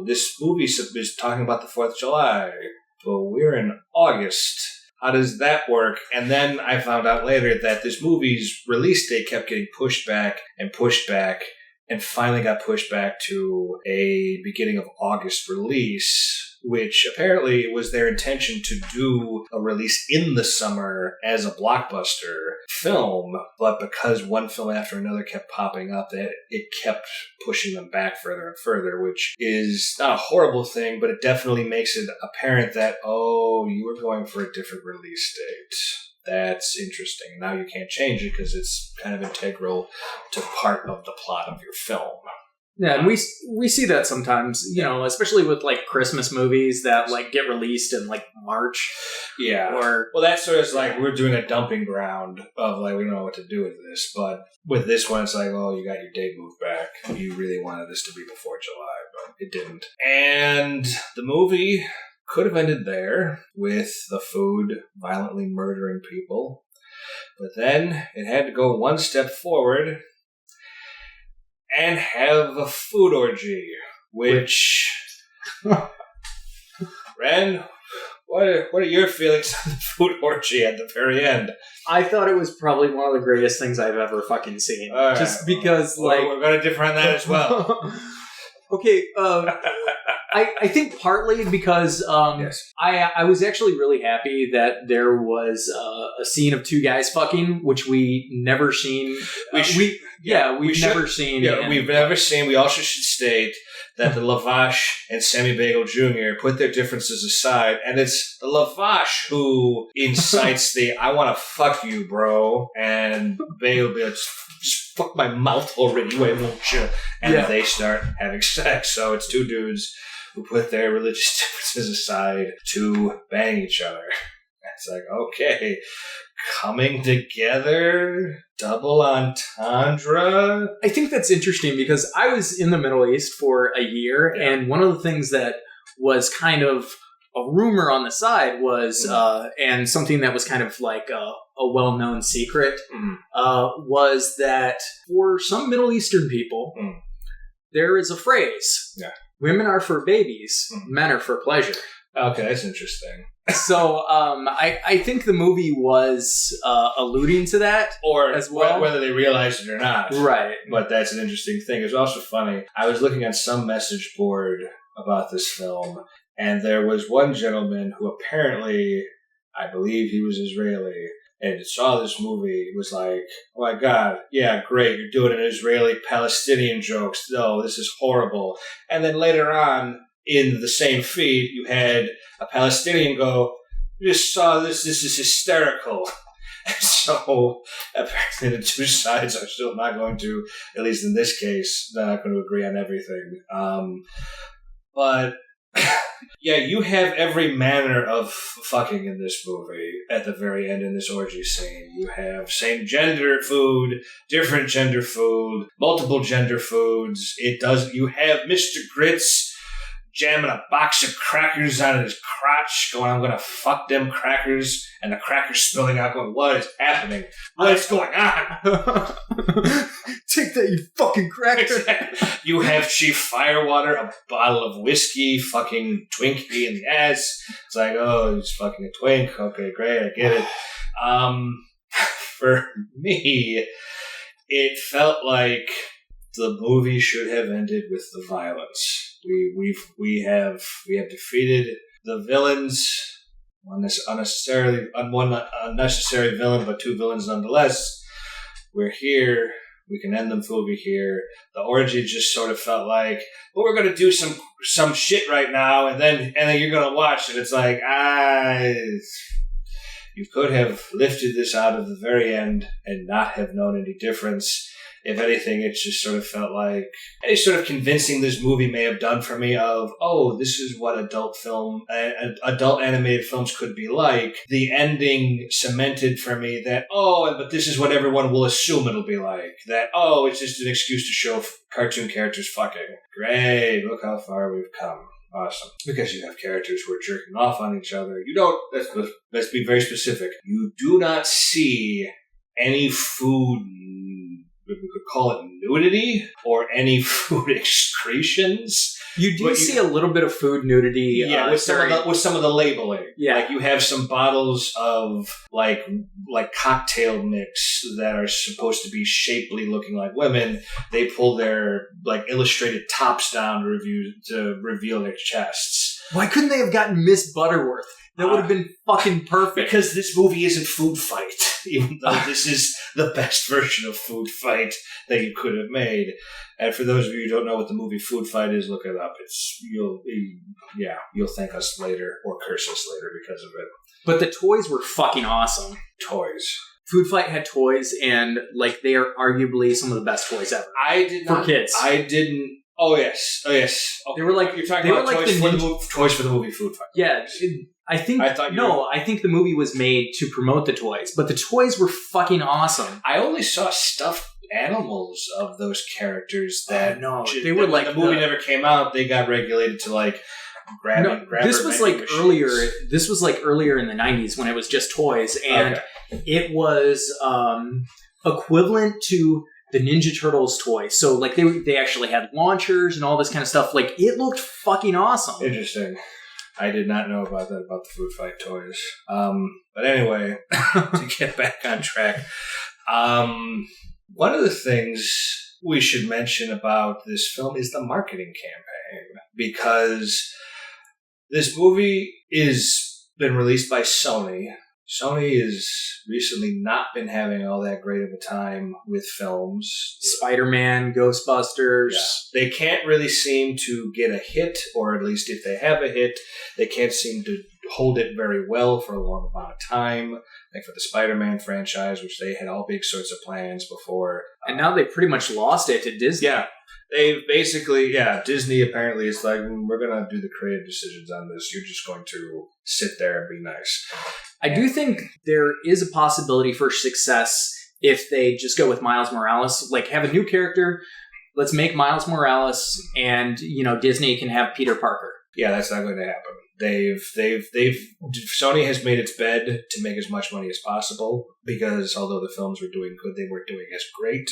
this movie is talking about the 4th of July, but we're in August. How does that work? And then I found out later that this movie's release date kept getting pushed back, and finally got pushed back to a beginning of August release, which apparently was their intention to do a release in the summer as a blockbuster film, but because one film after another kept popping up, that it kept pushing them back further and further, which is not a horrible thing, but it definitely makes it apparent that, you were going for a different release date. That's interesting. Now you can't change it because it's kind of integral to part of the plot of your film. Yeah, and we see that sometimes, especially with Christmas movies that get released in March. Yeah. Well, that sort of is we're doing a dumping ground of we don't know what to do with this. But with this one, it's you got your date moved back. You really wanted this to be before July, but it didn't. And the movie could have ended there with the food violently murdering people. But then it had to go one step forward and have a food orgy, which... Ren, what are your feelings on the food orgy at the very end? I thought it was probably one of the greatest things I've ever fucking seen. Right, just because, we're going to differ on that as well. Okay, I think partly because I was actually really happy that there was a scene of two guys fucking, which we never seen. We've never seen. Yeah, we've never seen. We also should state that the Lavash and Sammy Bagel Jr. put their differences aside, and it's the Lavash who incites the "I want to fuck you, bro," and Bagel be like, just fuck my mouth already, won't you? And they start having sex. So it's two dudes who put their religious differences aside to bang each other. It's like, okay, coming together, double entendre. I think that's interesting because I was in the Middle East for a year, and one of the things that was kind of a rumor on the side was, and something that was kind of like a well-known secret, was that for some Middle Eastern people, there is a phrase, women are for babies, men are for pleasure. Okay, that's interesting. So I think the movie was alluding to that, or as well, whether they realized it or not. Right. But that's an interesting thing. It's also funny. I was looking at some message board about this film, and there was one gentleman who apparently, I believe he was Israeli, and saw this movie, was like, oh my God, yeah, great, you're doing an Israeli-Palestinian jokes. No, this is horrible. And then later on, in the same feed, you had a Palestinian go, you just saw this is hysterical. So apparently the two sides are still not going to, at least in this case, they're not going to agree on everything. But yeah, you have every manner of fucking in this movie at the very end in this orgy scene. You have same gender food, different gender food, multiple gender foods. You have Mr. Grits jamming a box of crackers out of his crotch, going, I'm going to fuck them crackers, and the crackers spilling out, going, what is happening? What is going on? Take that, you fucking cracker. You have Chief Firewater, a bottle of whiskey, fucking Twinkie in the ass. It's like, oh, he's fucking a twink. Okay, great, I get it. For me, it felt like the movie should have ended with the violence. We have defeated the villains, one unnecessary villain, but two villains nonetheless. We're here. We can end the movie here. The orgy just sort of felt like, well, we're going to do some shit right now, and then you're going to watch it. It's like, you could have lifted this out of the very end and not have known any difference. If anything, it just sort of felt like any sort of convincing this movie may have done for me of, oh, this is what adult animated films could be like. The ending cemented for me that, but this is what everyone will assume it'll be like. That, it's just an excuse to show cartoon characters fucking. Great, look how far we've come. Awesome. Because you have characters who are jerking off on each other. You don't, let's be very specific. You do not see any food, we could call it nudity, or any food excretions. You do see a little bit of food nudity. Yeah, with some of the labeling. Yeah. Like you have some bottles of like cocktail mix that are supposed to be shapely looking like women. They pull their like illustrated tops down to reveal their chests. Why couldn't they have gotten Miss Butterworth? That would have been fucking perfect. Because this movie isn't Food Fight, even though this is the best version of Food Fight that you could have made. And for those of you who don't know what the movie Food Fight is, look it up. You'll thank us later or curse us later because of it. But the toys were fucking awesome. Toys. Food Fight had toys, and like they are arguably some of the best toys ever. For kids. I didn't. Oh yes. Okay. They were like you're talking about toys for the movie Food Fight. Yeah. I think the movie was made to promote the toys, but the toys were fucking awesome. I only saw stuffed animals of those characters that they were like when the movie never came out. They got regulated to like grabbing. This was like earlier. This was like earlier in the 90s when it was just toys, and it was equivalent to the Ninja Turtles toys. So like they actually had launchers and all this kind of stuff. Like it looked fucking awesome. Interesting. I did not know about that, about the Food Fight toys. But anyway, to get back on track, one of the things we should mention about this film is the marketing campaign, because this movie is been released by Sony. Sony has recently not been having all that great of a time with films. Spider-Man, Ghostbusters. Yeah. They can't really seem to get a hit, or at least if they have a hit, they can't seem to hold it very well for a long amount of time. Like for the Spider-Man franchise, which they had all big sorts of plans before. And now they pretty much lost it to Disney. Yeah. They basically, Disney apparently is like, we're going to do the creative decisions on this. You're just going to sit there and be nice. I do think there is a possibility for success if they just go with Miles Morales. Like, have a new character. Let's make Miles Morales, and, Disney can have Peter Parker. Yeah, that's not going to happen. Sony has made its bed to make as much money as possible, because although the films were doing good, they weren't doing as great,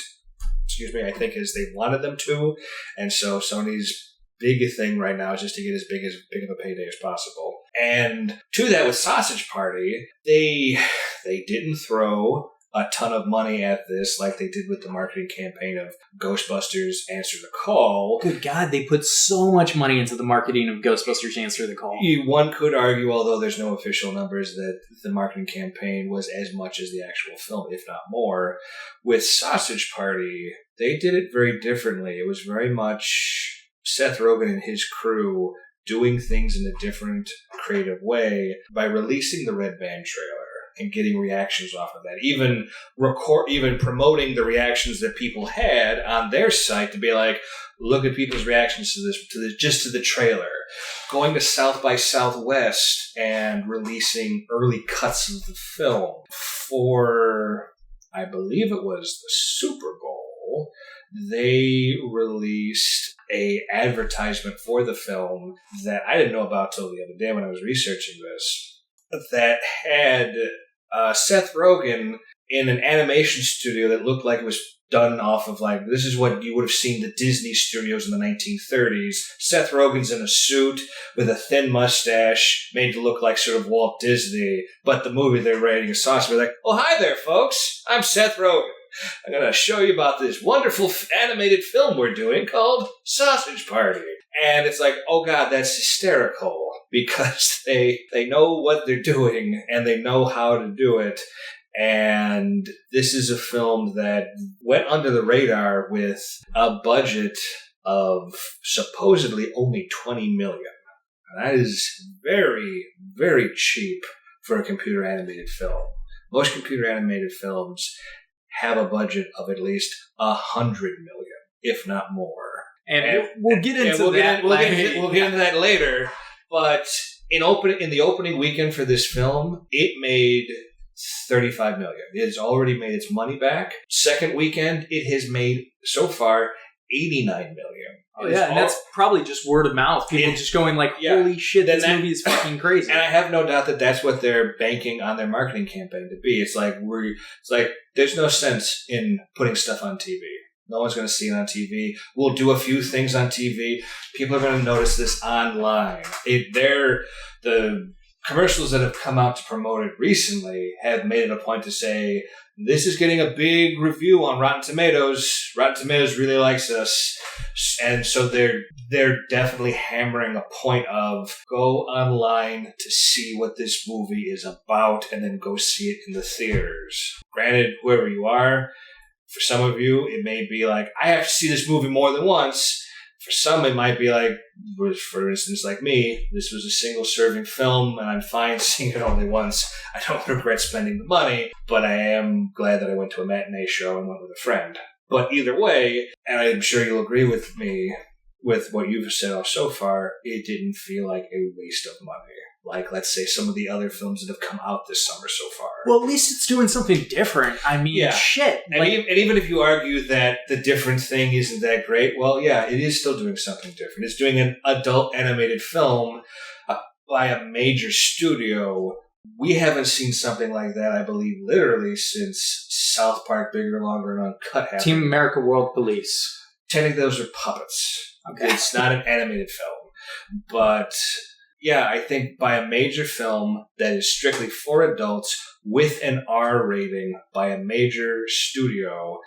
I think, as they wanted them to. And so Sony's big thing right now is just to get as big of a payday as possible. And to that, with Sausage Party, they didn't throw a ton of money at this like they did with the marketing campaign of Ghostbusters Answer the Call. Good God, they put so much money into the marketing of Ghostbusters Answer the Call. One could argue, although there's no official numbers, that the marketing campaign was as much as the actual film, if not more. With Sausage Party, they did it very differently. It was very much Seth Rogen and his crew doing things in a different, creative way by releasing the Red Band trailer and getting reactions off of that. Even promoting the reactions that people had on their site to be like, look at people's reactions to the trailer. Going to South by Southwest and releasing early cuts of the film. For, I believe it was the Super Bowl, they released a advertisement for the film that I didn't know about till the other day when I was researching this, that had Seth Rogen in an animation studio that looked like it was done off of, like, this is what you would have seen the Disney studios in the 1930s. Seth Rogen's in a suit with a thin mustache made to look like sort of Walt Disney, but the movie they're rating a sauce. We're like, oh, hi there, folks. I'm Seth Rogen. I'm going to show you about this wonderful animated film we're doing called Sausage Party. And it's like, oh God, that's hysterical, because they know what they're doing and they know how to do it. And this is a film that went under the radar with a budget of supposedly only $20 million. And that is very, very cheap for a computer animated film. Most computer animated films have a budget of at least $100 million, if not more. And we'll get into that. We'll get into that later. But in the opening weekend for this film, it made $35 million. It has already made its money back. Second weekend, it has made so far $89 million. Oh yeah, and that's probably just word of mouth. People just going like, "Holy shit, this movie is fucking crazy." And I have no doubt that that's what they're banking on their marketing campaign to be. It's like there's no sense in putting stuff on TV. No one's going to see it on TV. We'll do a few things on TV. People are going to notice this online. The commercials that have come out to promote it recently have made it a point to say, this is getting a big review on Rotten Tomatoes. Rotten Tomatoes really likes us. And so they're definitely hammering a point of go online to see what this movie is about and then go see it in the theaters. Granted, whoever you are, for some of you, it may be like, I have to see this movie more than once. For some, it might be like, for instance, like me, this was a single-serving film, and I'm fine seeing it only once. I don't regret spending the money, but I am glad that I went to a matinee show and went with a friend. But either way, and I'm sure you'll agree with me with what you've said so far, it didn't feel like a waste of money. Like, let's say, some of the other films that have come out this summer so far. Well, at least it's doing something different. I mean, shit. And even if you argue that the different thing isn't that great, well, yeah, it is still doing something different. It's doing an adult animated film by a major studio. We haven't seen something like that, I believe, literally since South Park, Bigger, Longer, and Uncut happened. Team America World Police. Technically, those are puppets. Okay. It's not an animated film. But yeah, I think by a major film that is strictly for adults with an R rating by a major studio,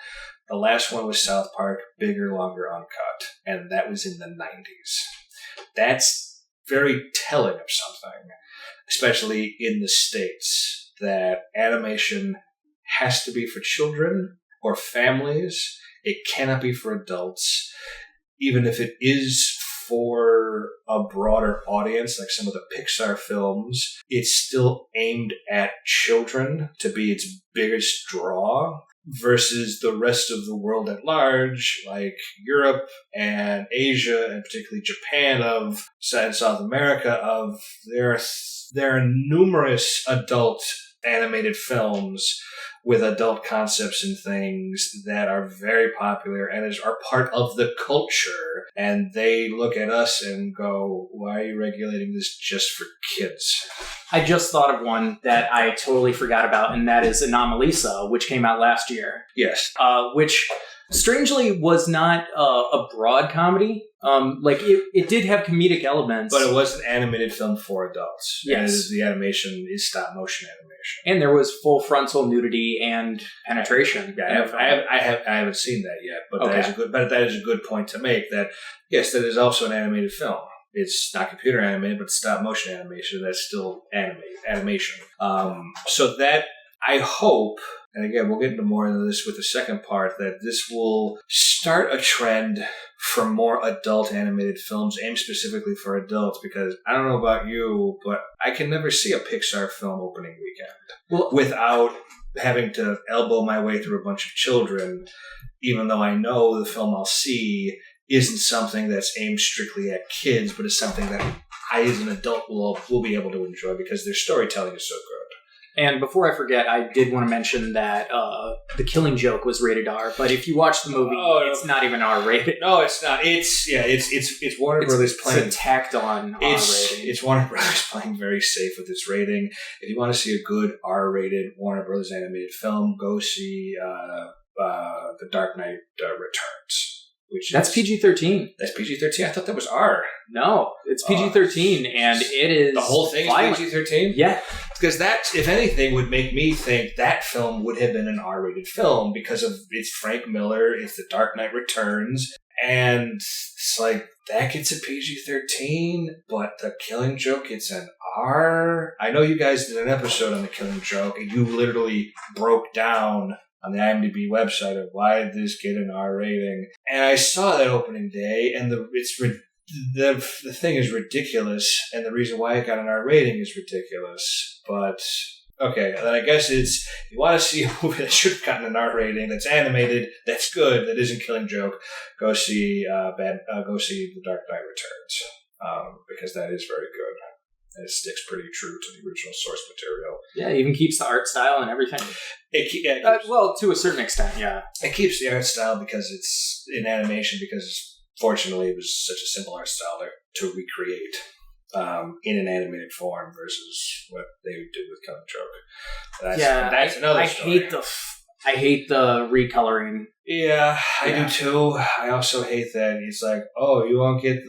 the last one was South Park, Bigger, Longer, Uncut, and that was in the 90s. That's very telling of something, especially in the States, that animation has to be for children or families. It cannot be for adults. Even if it is for a broader audience, like some of the Pixar films, it's still aimed at children to be its biggest draw, versus the rest of the world at large, like Europe and Asia, and particularly Japan and South America, there are numerous adult animated films with adult concepts and things that are very popular and are part of the culture. And they look at us and go, why are you regulating this just for kids? I just thought of one that I totally forgot about, and that is Anomalisa, which came out last year. Yes. Which strangely was not a broad comedy. It did have comedic elements. But it was an animated film for adults. Yes. And the animation is stop motion animation. And there was full frontal nudity and penetration. I haven't seen that yet, but that is a good point to make. That yes, that is also an animated film. It's not computer animated, but stop motion animation. That's still animation. So that I hope. And again, we'll get into more of this with the second part, that this will start a trend for more adult animated films aimed specifically for adults, because I don't know about you, but I can never see a Pixar film opening weekend without having to elbow my way through a bunch of children, even though I know the film I'll see isn't something that's aimed strictly at kids, but is something that I as an adult will be able to enjoy because their storytelling is so good. And before I forget, I did want to mention that The Killing Joke was rated R, but if you watch the movie, it's not even R-rated. No, it's not. It's Warner Brothers playing. It's a tacked on R rating. It's Warner Brothers playing very safe with its rating. If you want to see a good R-rated Warner Brothers animated film, go see The Dark Knight Returns. That's PG-13. That's PG-13? I thought that was R. No, it's PG-13, and it is the whole thing violent. Is PG-13? Yeah. Because that, if anything, would make me think that film would have been an R-rated film because of it's Frank Miller, it's The Dark Knight Returns, and it's like, that gets a PG-13, but The Killing Joke gets an R? I know you guys did an episode on The Killing Joke, and you literally broke down on the IMDb website of why did this get an R rating. And I saw that opening day, and the thing is ridiculous, and the reason why it got an R rating is ridiculous. But, okay, then I guess if you want to see a movie that should have gotten an R rating, that's animated, that's good, that isn't Killing Joke, go see The Dark Knight Returns, because that is very good. And it sticks pretty true to the original source material. Yeah, it even keeps the art style and everything. To a certain extent, yeah. It keeps the art style because it's in animation, because fortunately it was such a simple art style to recreate in an animated form versus what they did with Killing Joke. That's another story. I hate the recoloring. Yeah, I do too. I also hate that it's like, oh, you won't get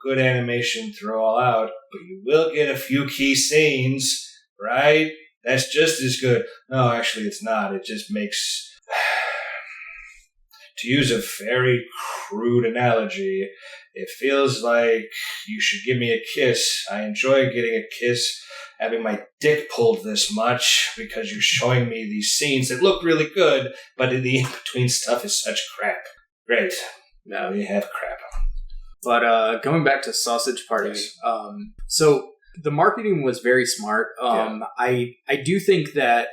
good animation through all out, but you will get a few key scenes, right? That's just as good. No, actually it's not. It just makes, to use a very crude analogy, it feels like you should give me a kiss. I enjoy getting a kiss, having my dick pulled this much, because you're showing me these scenes that look really good, but the in-between stuff is such crap. Great. Now we have crap. But going back to Sausage Party, so the marketing was very smart. I do think that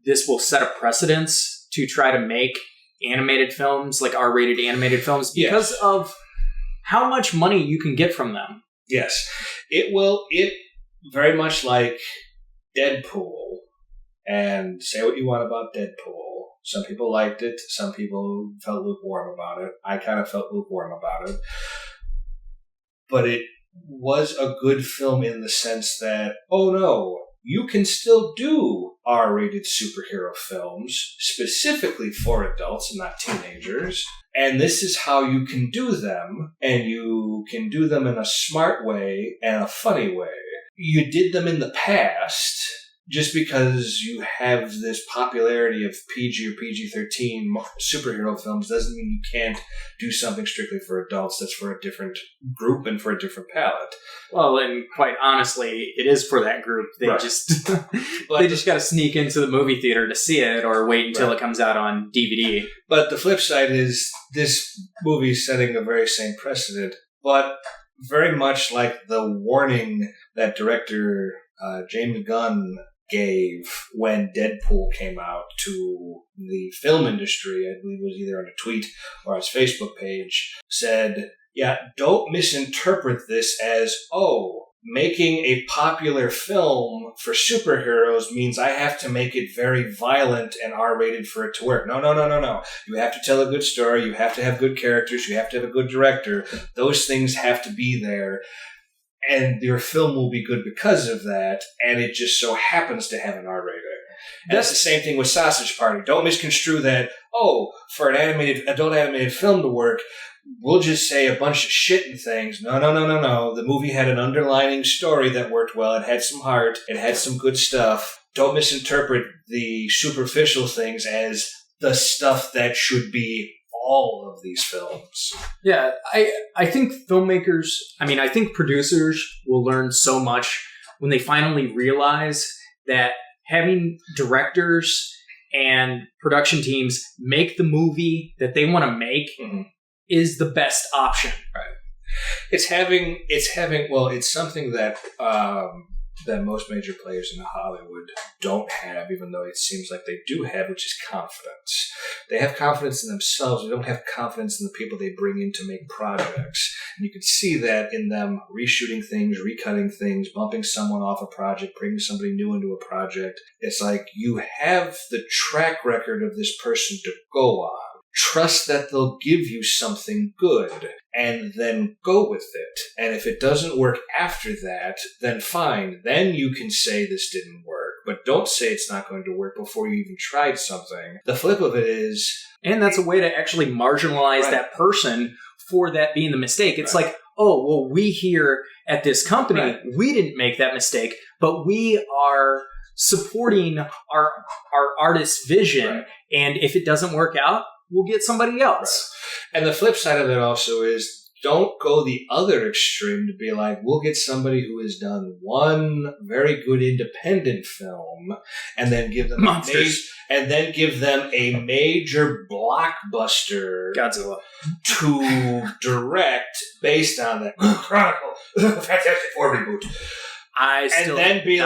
this will set a precedence to try to make animated films, like R-rated animated films, because of how much money you can get from them. Yes. It will, very much like Deadpool, and say what you want about Deadpool. Some people liked it. Some people felt lukewarm about it. I kind of felt lukewarm about it. But it was a good film in the sense that, oh no, you can still do R-rated superhero films specifically for adults and not teenagers. And this is how you can do them. And you can do them in a smart way and a funny way. You did them in the past. Just because you have this popularity of PG or PG-13 superhero films doesn't mean you can't do something strictly for adults that's for a different group and for a different palette. Well, and quite honestly, it is for that group. They just got to sneak into the movie theater to see it or wait until it comes out on DVD. But the flip side is this movie is setting the very same precedent, but very much like the warning that director James Gunn gave when Deadpool came out to the film industry. I believe it was either on a tweet or his Facebook page, said, yeah, don't misinterpret this as, making a popular film for superheroes means I have to make it very violent and R-rated for it to work. No. You have to tell a good story. You have to have good characters. You have to have a good director. Those things have to be there. And your film will be good because of that. And it just so happens to have an R-rating. And that's the same thing with Sausage Party. Don't misconstrue that, for an adult animated film to work, we'll just say a bunch of shit and things. No. The movie had an underlining story that worked well. It had some heart. It had some good stuff. Don't misinterpret the superficial things as the stuff that should be all of these films. Yeah, I think filmmakers, I think producers will learn so much when they finally realize that having directors and production teams make the movie that they want to make is the best option. Right. It's something that that most major players in Hollywood don't have, even though it seems like they do have, which is confidence. They have confidence in themselves. They don't have confidence in the people they bring in to make projects. And you can see that in them reshooting things, recutting things, bumping someone off a project, bringing somebody new into a project. It's like you have the track record of this person to go on. Trust that they'll give you something good, and then go with it. And if it doesn't work after that, then fine. Then you can say this didn't work. But don't say it's not going to work before you even tried something. The flip of it is... And that's a way to actually marginalize that person for that being the mistake. It's like, we here at this company, we didn't make that mistake, but we are supporting our artist's vision. And if it doesn't work out, we'll get somebody else. Right. And the flip side of it also is, don't go the other extreme to be like, we'll get somebody who has done one very good independent film and then give them a major blockbuster Godzilla to direct based on that Chronicle Fantastic Four reboot. And then be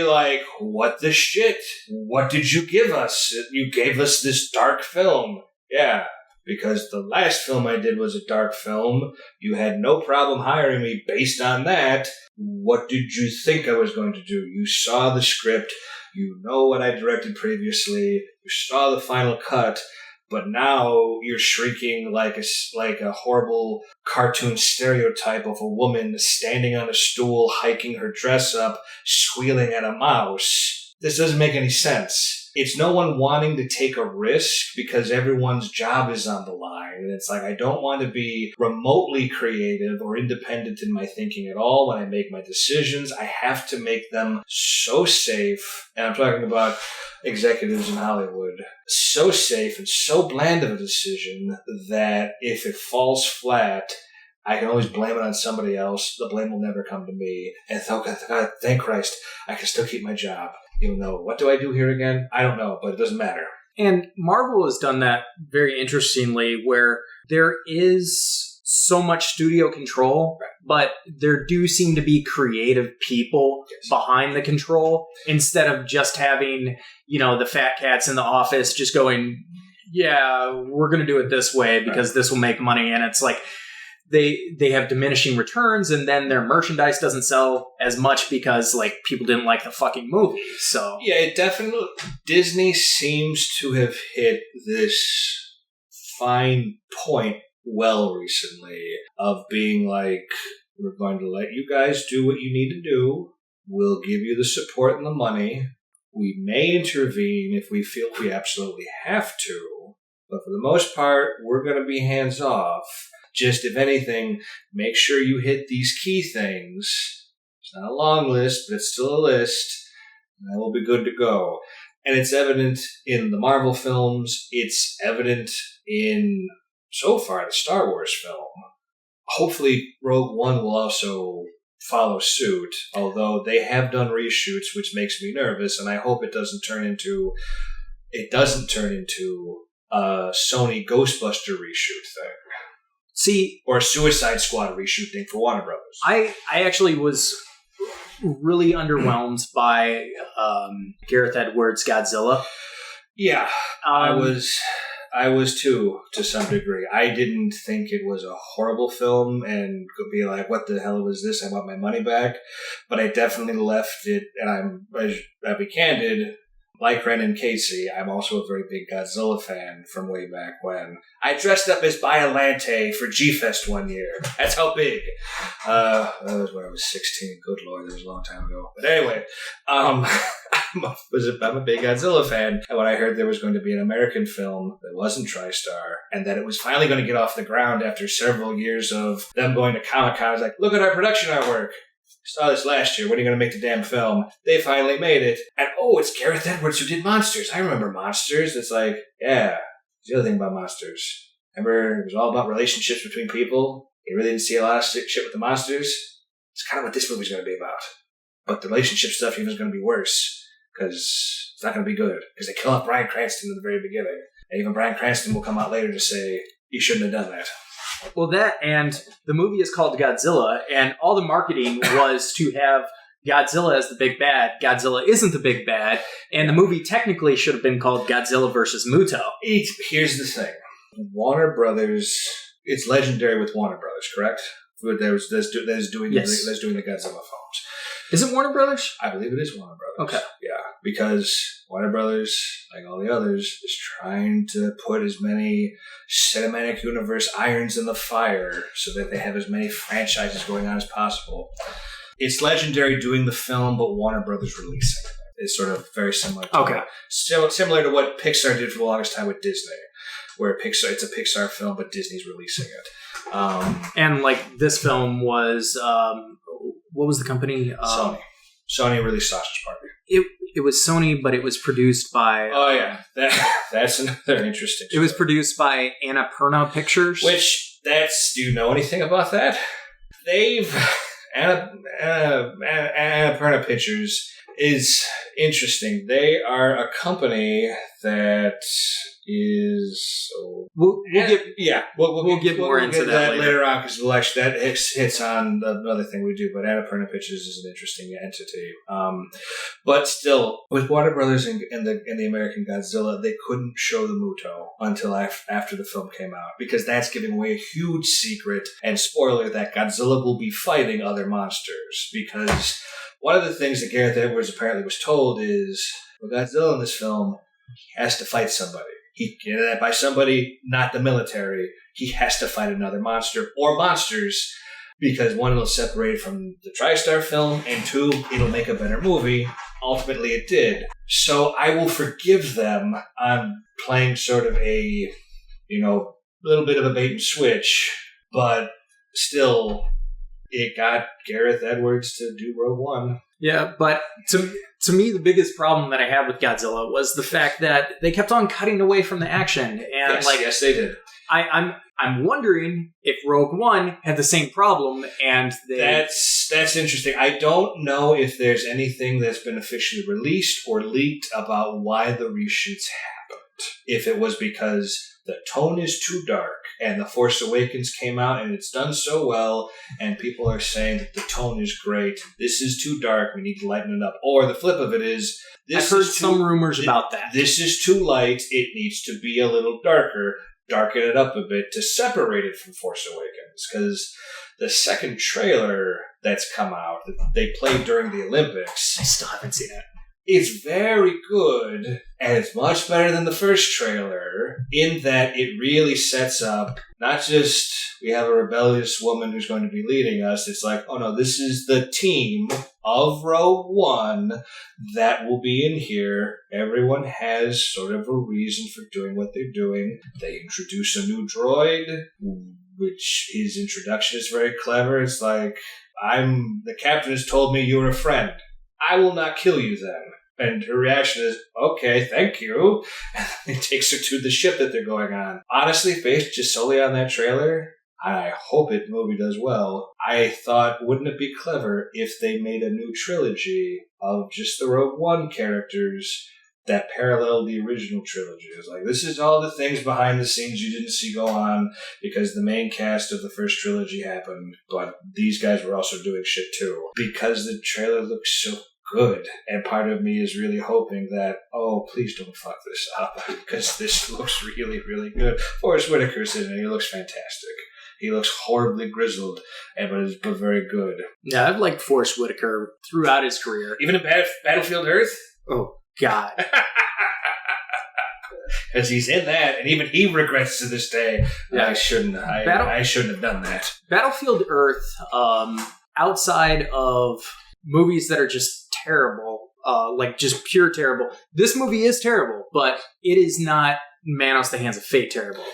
like, what the shit? What did you give us? You gave us this dark film. Yeah, because the last film I did was a dark film. You had no problem hiring me based on that. What did you think I was going to do? You saw the script. You know what I directed previously. You saw the final cut. But now you're shrieking like a horrible cartoon stereotype of a woman standing on a stool, hiking her dress up, squealing at a mouse. This doesn't make any sense. It's no one wanting to take a risk because everyone's job is on the line. And it's like, I don't want to be remotely creative or independent in my thinking at all when I make my decisions. I have to make them so safe. And I'm talking about executives in Hollywood. So safe and so bland of a decision that if it falls flat, I can always blame it on somebody else. The blame will never come to me. And thank Christ, I can still keep my job. Even though, what do I do here again? I don't know, but it doesn't matter. And Marvel has done that very interestingly, where there is so much studio control, but there do seem to be creative people behind the control, instead of just having, the fat cats in the office just going, yeah, we're going to do it this way because this will make money. And it's like, they have diminishing returns, and then their merchandise doesn't sell as much because people didn't like the fucking movie. So yeah, it definitely, Disney seems to have hit this fine point well recently of being like, we're going to let you guys do what you need to do. We'll give you the support and the money. We may intervene if we feel we absolutely have to, but for the most part, we're going to be hands off. Just, if anything, make sure you hit these key things. It's not a long list, but it's still a list. And that will be good to go. And it's evident in the Marvel films. It's evident in, so far, the Star Wars film. Hopefully, Rogue One will also follow suit, although they have done reshoots, which makes me nervous, and I hope it doesn't turn into a Sony Ghostbuster reshoot thing. See, or a Suicide Squad reshoot thing for Warner Brothers. I actually was really underwhelmed by Gareth Edwards' Godzilla. Yeah, I was too, to some degree. I didn't think it was a horrible film and could be like, what the hell was this? I want my money back. But I definitely left it, and I'll be candid, like Ren and Casey, I'm also a very big Godzilla fan from way back when. I dressed up as Violante for G-Fest one year. That's how big. That was when I was 16. Good Lord, that was a long time ago. But anyway, I'm a big Godzilla fan. And when I heard there was going to be an American film that wasn't TriStar, and that it was finally going to get off the ground after several years of them going to Comic-Con, I was like, look at our production artwork. Saw this last year. When are you going to make the damn film? They finally made it. And it's Gareth Edwards who did Monsters. I remember Monsters. It's like, yeah. It's the other thing about Monsters. Remember, it was all about relationships between people. You really didn't see a lot of shit with the monsters. It's kind of what this movie's going to be about. But the relationship stuff even is going to be worse. Because it's not going to be good. Because they kill off Bryan Cranston in the very beginning. And even Bryan Cranston will come out later to say, you shouldn't have done that. Well, that, and the movie is called Godzilla, and all the marketing was to have Godzilla as the big bad. Godzilla isn't the big bad, and the movie technically should have been called Godzilla versus Muto. Here's the thing. Warner Brothers, it's legendary with Warner Brothers, correct? That's doing the Godzilla films. Is it Warner Brothers? I believe it is Warner Brothers. Okay. Yeah, because Warner Brothers, like all the others, is trying to put as many cinematic universe irons in the fire so that they have as many franchises going on as possible. It's legendary doing the film, but Warner Brothers releasing it. It's sort of very similar to similar to what Pixar did for the longest time with Disney, where it's a Pixar film, but Disney's releasing it. And like this film was, what was the company? Sony. Sony released Sausage Party. It was Sony, but it was produced by... Oh, yeah. That's another interesting story. It was produced by Annapurna Pictures. Do you know anything about that? Annapurna Pictures is interesting. They are a company that is... We'll get more into that later on, because that hits on another thing we do. But Annapurna Pictures is an interesting entity. But still, with Warner Brothers and the American Godzilla, they couldn't show the Muto until after the film came out, because that's giving away a huge secret and spoiler that Godzilla will be fighting other monsters. Because one of the things that Gareth Edwards apparently was told is, well, Godzilla in this film, he has to fight somebody. By somebody, not the military, he has to fight another monster or monsters, because one, it'll separate from the TriStar film, and two, it'll make a better movie. Ultimately, it did. So I will forgive them on playing sort of a, little bit of a bait and switch, but still, it got Gareth Edwards to do Rogue One. Yeah, but to me, the biggest problem that I had with Godzilla was the fact that they kept on cutting away from the action, and yes, they did. I'm wondering if Rogue One had the same problem, and that's interesting. I don't know if there's anything that's been officially released or leaked about why the reshoots happened. If it was because the tone is too dark, and The Force Awakens came out and it's done so well, and people are saying that the tone is great. This is too dark. We need to lighten it up. Or the flip of it is, I've heard some rumors about that. This is too light. It needs to be a little darker. Darken it up a bit to separate it from Force Awakens. Because the second trailer that's come out that they played during the Olympics, I still haven't seen it. It's very good, and it's much better than the first trailer, in that it really sets up, not just we have a rebellious woman who's going to be leading us, it's like, oh no, this is the team of Rogue One that will be in here. Everyone has sort of a reason for doing what they're doing. They introduce a new droid, which his introduction is very clever. It's like, the captain has told me you're a friend. I will not kill you then. And her reaction is, okay, thank you. And it takes her to the ship that they're going on. Honestly, based just solely on that trailer, I hope the movie does well. I thought, wouldn't it be clever if they made a new trilogy of just the Rogue One characters that paralleled the original trilogy. It was like, this is all the things behind the scenes you didn't see go on because the main cast of the first trilogy happened, but these guys were also doing shit too. Because the trailer looks so good, and part of me is really hoping that, oh, please don't fuck this up, because this looks really, really good. Forrest Whitaker's in it, he looks fantastic. He looks horribly grizzled, but very good. Yeah, I've liked Forrest Whitaker throughout his career. Even in Battlefield Earth? Oh, God. Because he's in that, and even he regrets to this day. Yeah. I shouldn't have done that. Battlefield Earth, outside of movies that are just terrible, like just pure terrible. This movie is terrible, but it is not Manos: The Hands of Fate terrible.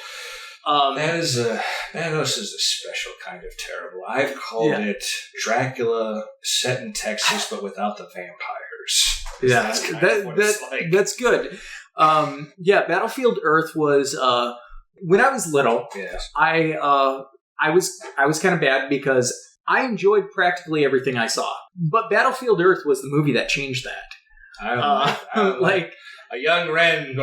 Manos is a special kind of terrible. I've called it Dracula set in Texas, but without the vampires. Yeah, that's good. Battlefield Earth was when I was little. Yes. I was kind of bad because I enjoyed practically everything I saw, but Battlefield Earth was the movie that changed that. I don't like a young Ren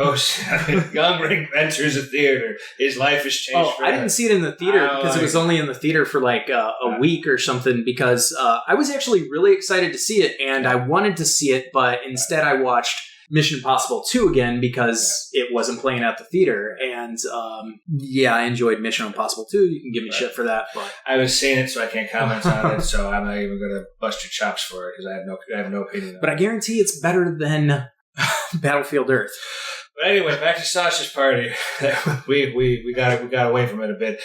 enters a theater. His life has changed. I didn't see it in the theater because it was only in the theater for like a week or something. Because I was actually really excited to see it, and I wanted to see it, but instead I watched Mission Impossible 2 again because it wasn't playing at the theater. And I enjoyed Mission Impossible 2. You can give me shit for that, but I haven't seen it, so I can't comment on it. So I'm not even going to bust your chops for it because I have no opinion. But I guarantee it's better than Battlefield Earth. But anyway, back to Sausage Party. we got away from it a bit.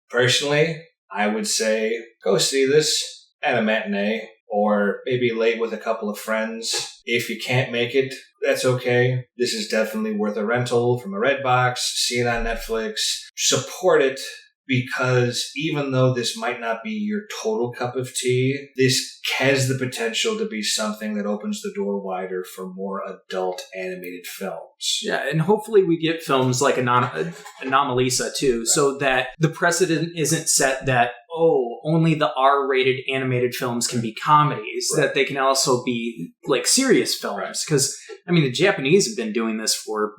Personally, I would say go see this at a matinee or maybe late with a couple of friends. If you can't make it, that's okay. This is definitely worth a rental from a Redbox. See it on Netflix. Support it. Because even though this might not be your total cup of tea, this has the potential to be something that opens the door wider for more adult animated films. Yeah, and hopefully we get films like Anomalisa too, so that the precedent isn't set that, only the R-rated animated films can be comedies, that they can also be like serious films. Because, the Japanese have been doing this for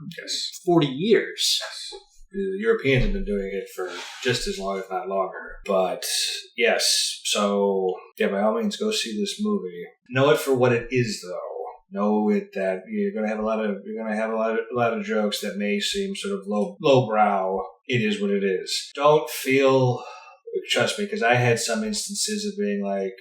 40 years. Yes. The Europeans have been doing it for just as long, if not longer. But yes, so by all means, go see this movie. Know it for what it is, though. Know it that you're going to have a lot of jokes that may seem sort of lowbrow. It is what it is. Don't feel. Trust me, because I had some instances of being like,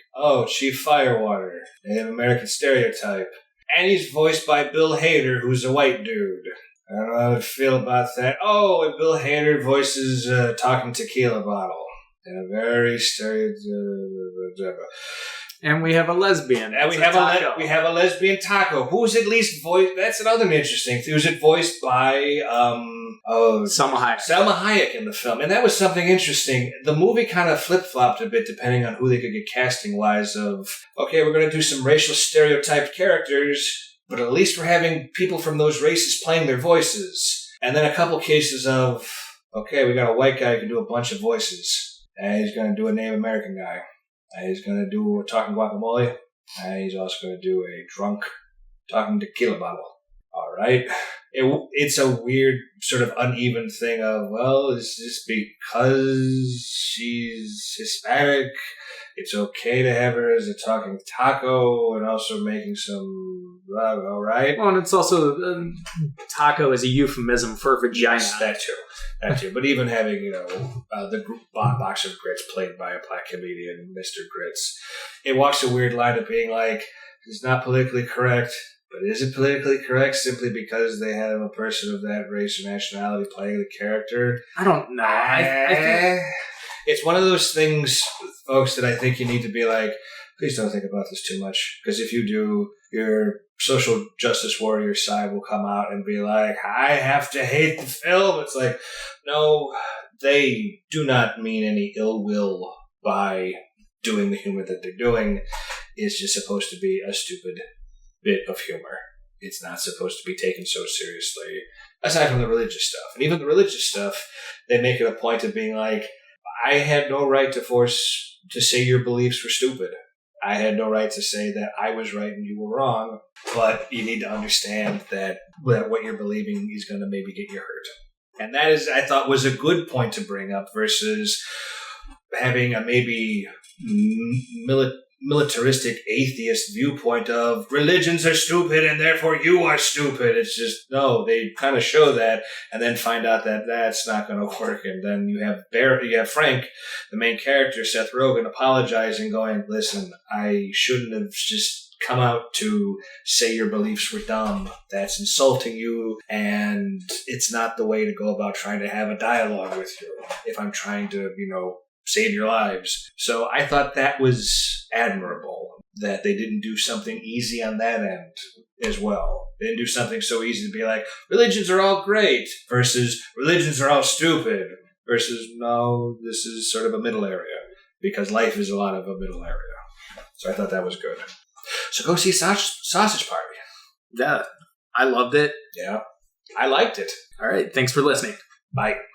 Chief Firewater, Native American stereotype, and he's voiced by Bill Hader, who's a white dude. I don't know how I feel about that. And Bill Hader voices Talking Tequila Bottle in a very stereotypical. And we have a lesbian. And we have a lesbian taco. Who's at least voiced? That's another interesting thing. Was it voiced by Salma Hayek? Salma Hayek in the film, and that was something interesting. The movie kind of flip flopped a bit depending on who they could get casting wise. Of we're going to do some racial stereotyped characters. But at least we're having people from those races playing their voices. And then a couple cases of, we got a white guy who can do a bunch of voices. And he's going to do a Native American guy. And he's going to do a talking guacamole. And he's also going to do a drunk talking tequila bottle. All right. It's a weird sort of uneven thing of, is this because she's Hispanic? It's okay to have her as a talking taco and also making some, all right? Well, and it's also, taco is a euphemism for vagina. Yes, that too. But even having, the box of grits played by a black comedian, Mr. Grits, it walks a weird line of being like, it's not politically correct, but is it politically correct simply because they have a person of that race or nationality playing the character? I don't know. I think it's one of those things, folks, that I think you need to be like, please don't think about this too much. Because if you do, your social justice warrior side will come out and be like, I have to hate the film. It's like, no, they do not mean any ill will by doing the humor that they're doing. It's just supposed to be a stupid bit of humor. It's not supposed to be taken so seriously, aside from the religious stuff. And even the religious stuff, they make it a point of being like, I had no right to say your beliefs were stupid. I had no right to say that I was right and you were wrong, but you need to understand that what you're believing is going to maybe get you hurt. And that is, I thought, was a good point to bring up versus having a maybe militaristic atheist viewpoint of religions are stupid and therefore you are stupid. It's just, no, they kind of show that and then find out that that's not going to work. And then you have Frank, the main character, Seth Rogen, apologizing, going, listen, I shouldn't have just come out to say your beliefs were dumb. That's insulting you, and it's not the way to go about trying to have a dialogue with you if I'm trying to, save your lives. So I thought that was admirable, that they didn't do something easy on that end as well. They didn't do something so easy to be like, religions are all great versus religions are all stupid versus, no, this is sort of a middle area, because life is a lot of a middle area. So I thought that was good. So go see Sausage Party. Yeah, I loved it. Yeah, I liked it. All right, thanks for listening. Bye.